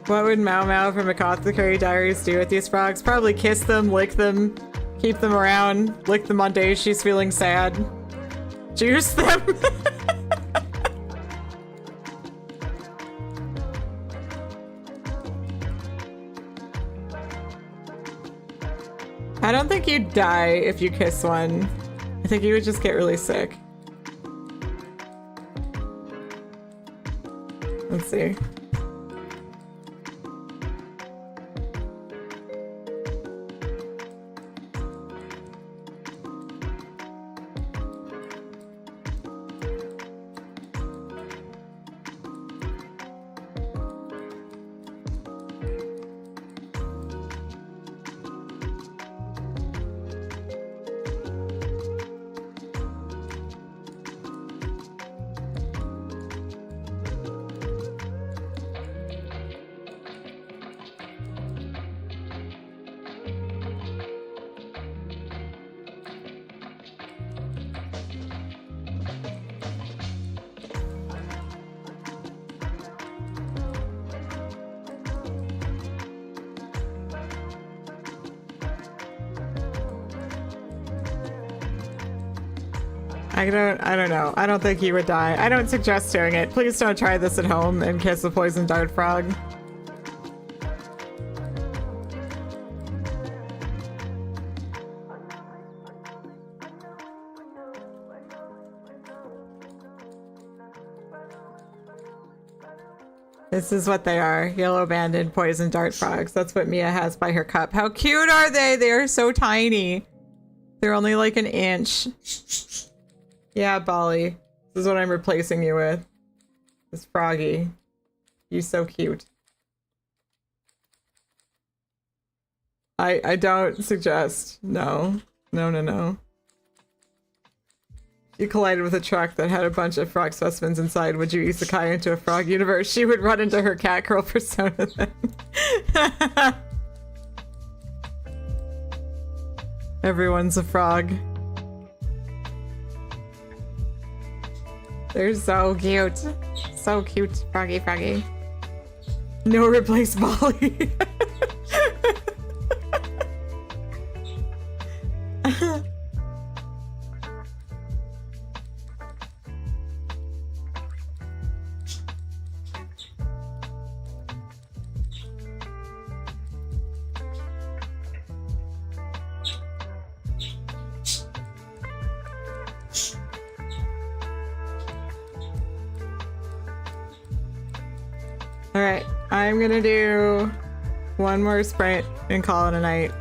What would Mau Mau from Apothecary Diaries do with these frogs? Probably kiss them, lick them, keep them around, lick them on days she's feeling sad. Juice them. I don't think you'd die if you kiss one. I think you would just get really sick. Let's see. I don't know. I don't think he would die. I don't suggest doing it. Please don't try this at home and kiss a poison dart frog. This is what they are. Yellow banded poison dart frogs. That's what Mia has by her cup. How cute are they? They are so tiny. They're only like an inch. Yeah, Bali. This is what I'm replacing you with. This froggy. You're so cute. I don't suggest. No. No, no, no. If you collided with a truck that had a bunch of frog specimens inside, would you isekai into a frog universe? She would run into her cat girl persona then. Everyone's a frog. They're so cute. So cute, froggy froggy. No replace Bali. Alright, I'm gonna do one more sprint and call it a night.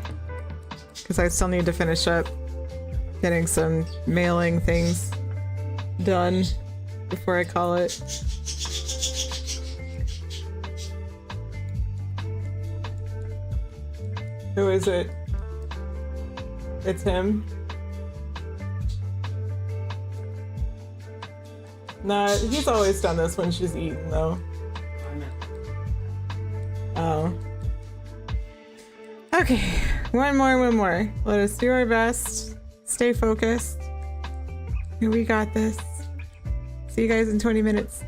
Because I still need to finish up getting some mailing things done before I call it. Who is it? It's him? Nah, he's always done this when she's eaten though. Oh. Okay, one more. Let us do our best. Stay focused. We got this. See you guys in 20 minutes.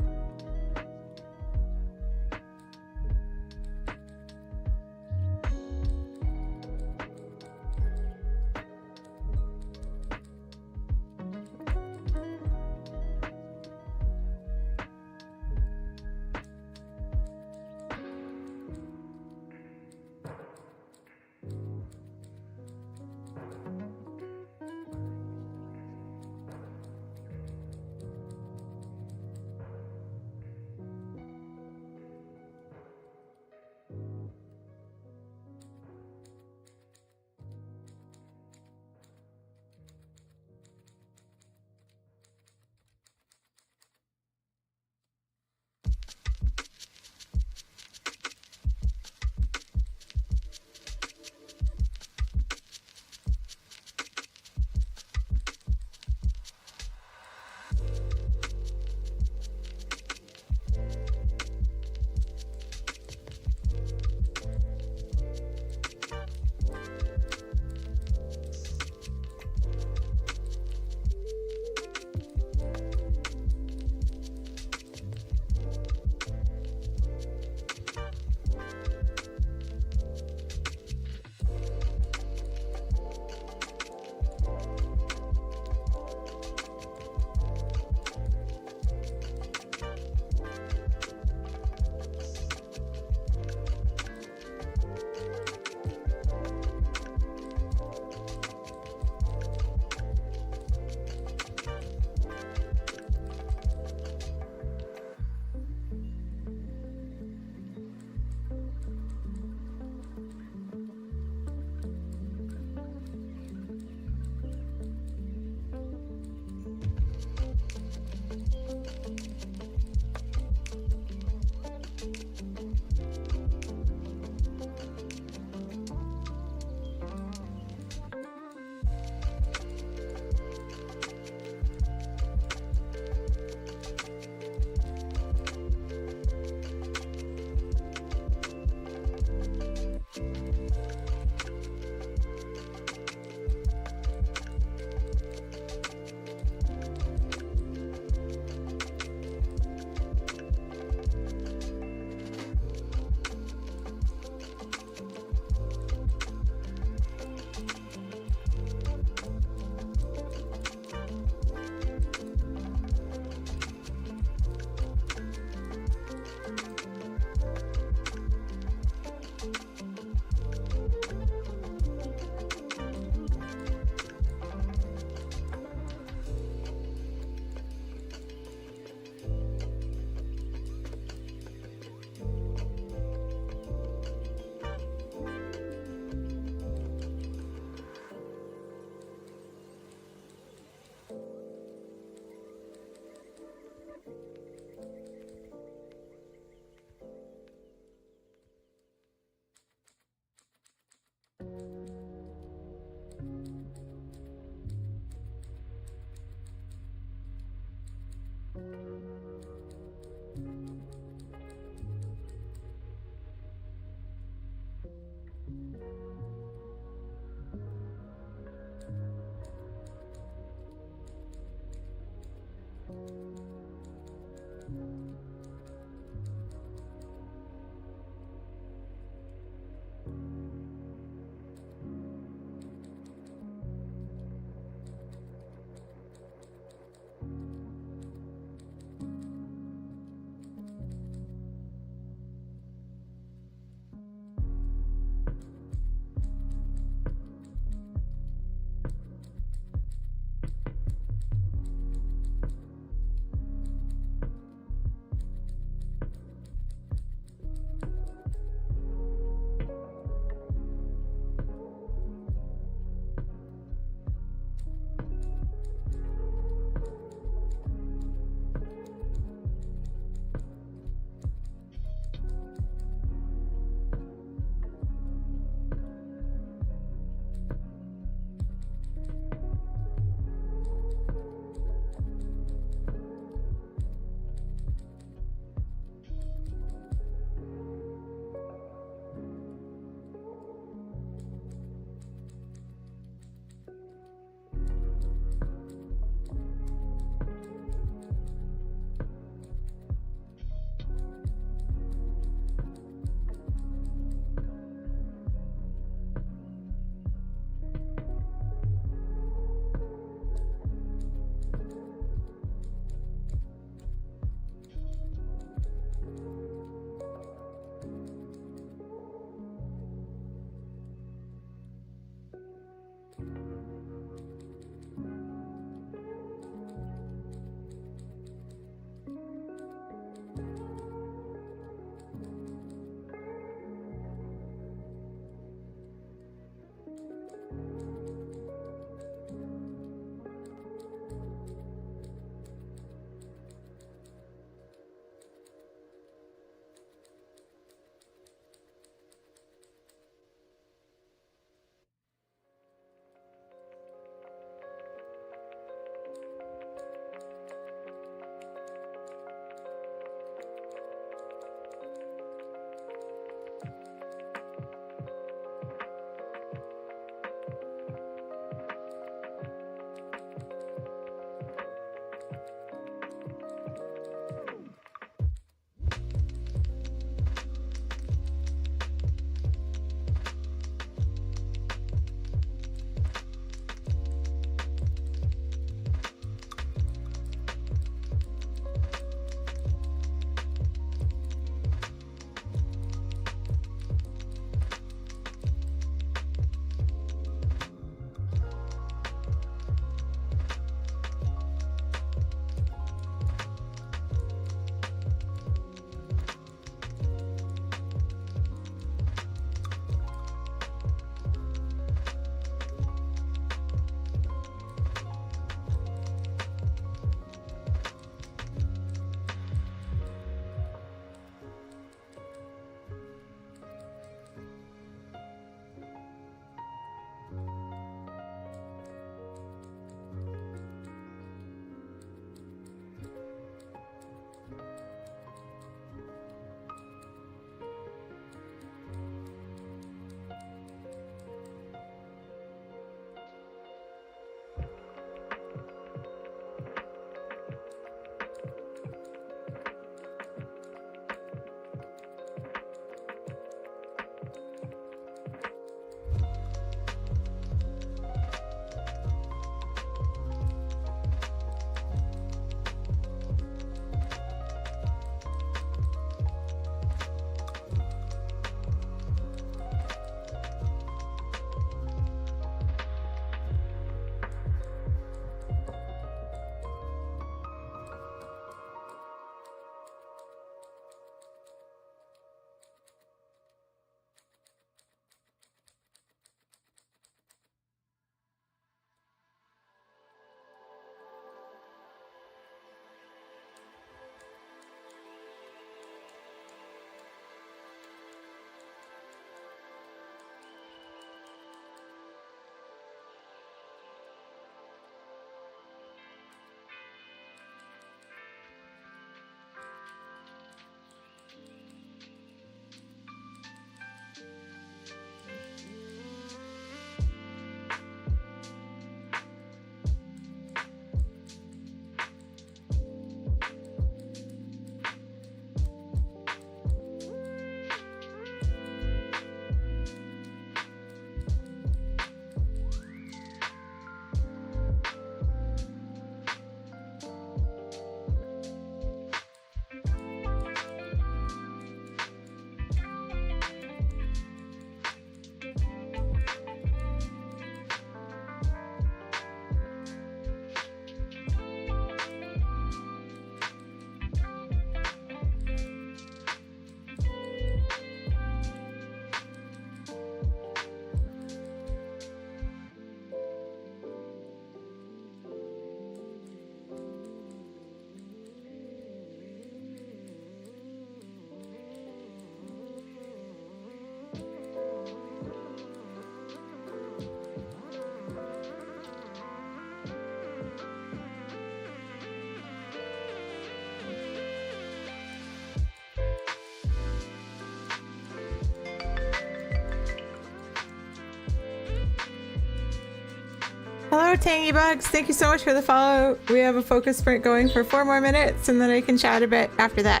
Hello, Tangy Bugs. Thank you so much for the follow. We have a focus sprint going for 4 more minutes, and then I can chat a bit after that.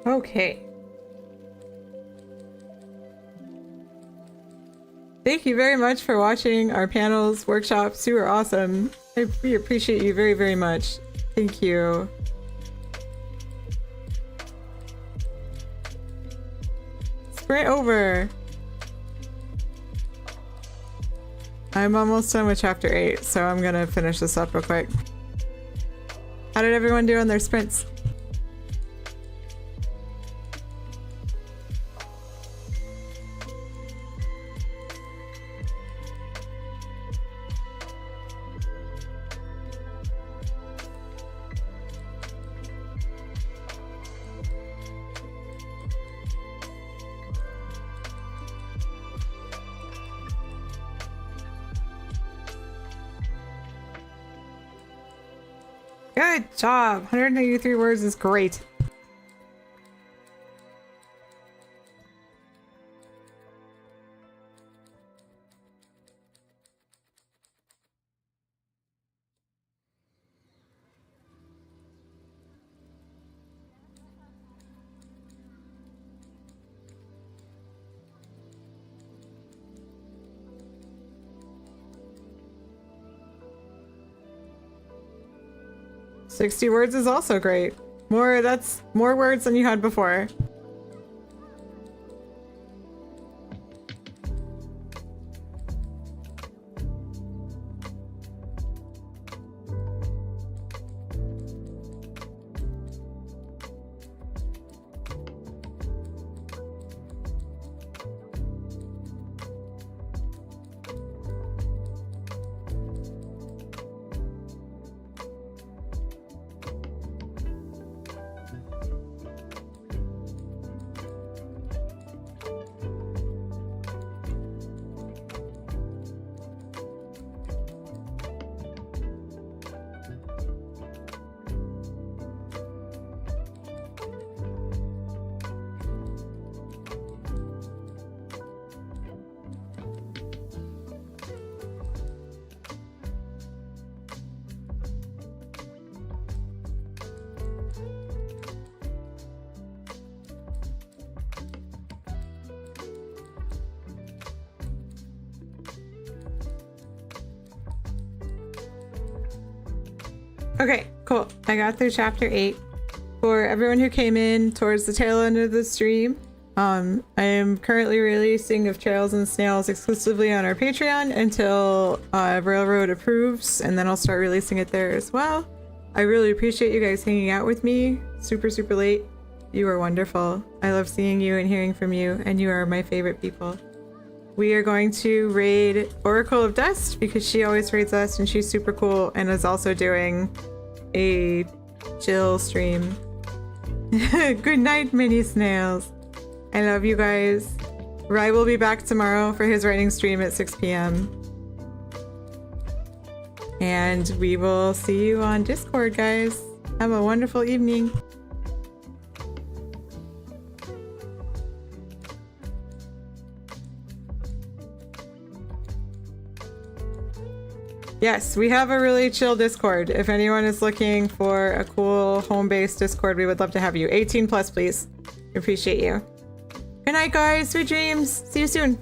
Okay. Thank you very much for watching our panels, workshops. You are awesome. We appreciate you very, very much. Thank you. sprint over. I'm almost done with chapter 8, so I'm gonna finish this up real quick. How did everyone do on their sprints? Good job! 183 words is great. "60 words is also great. That's more words than you had before. Okay, cool. I got through chapter 8. For everyone who came in towards the tail end of the stream, I am currently releasing of Trails and Snails exclusively on our Patreon until Railroad approves, and then I'll start releasing it there as well. I really appreciate you guys hanging out with me super late. You are wonderful. I love seeing you and hearing from you, and you are my favorite people. We are going to raid Oracle of Dust because she always raids us and she's super cool and is also doing a chill stream. Good night, mini snails. I love you guys. Rai will be back tomorrow for his writing stream at 6 p.m. And we will see you on Discord, guys. Have a wonderful evening. Yes, we have a really chill Discord. If anyone is looking for a cool home-based Discord, we would love to have you. 18 plus, please. Appreciate you. Good night, guys. Sweet dreams. See you soon.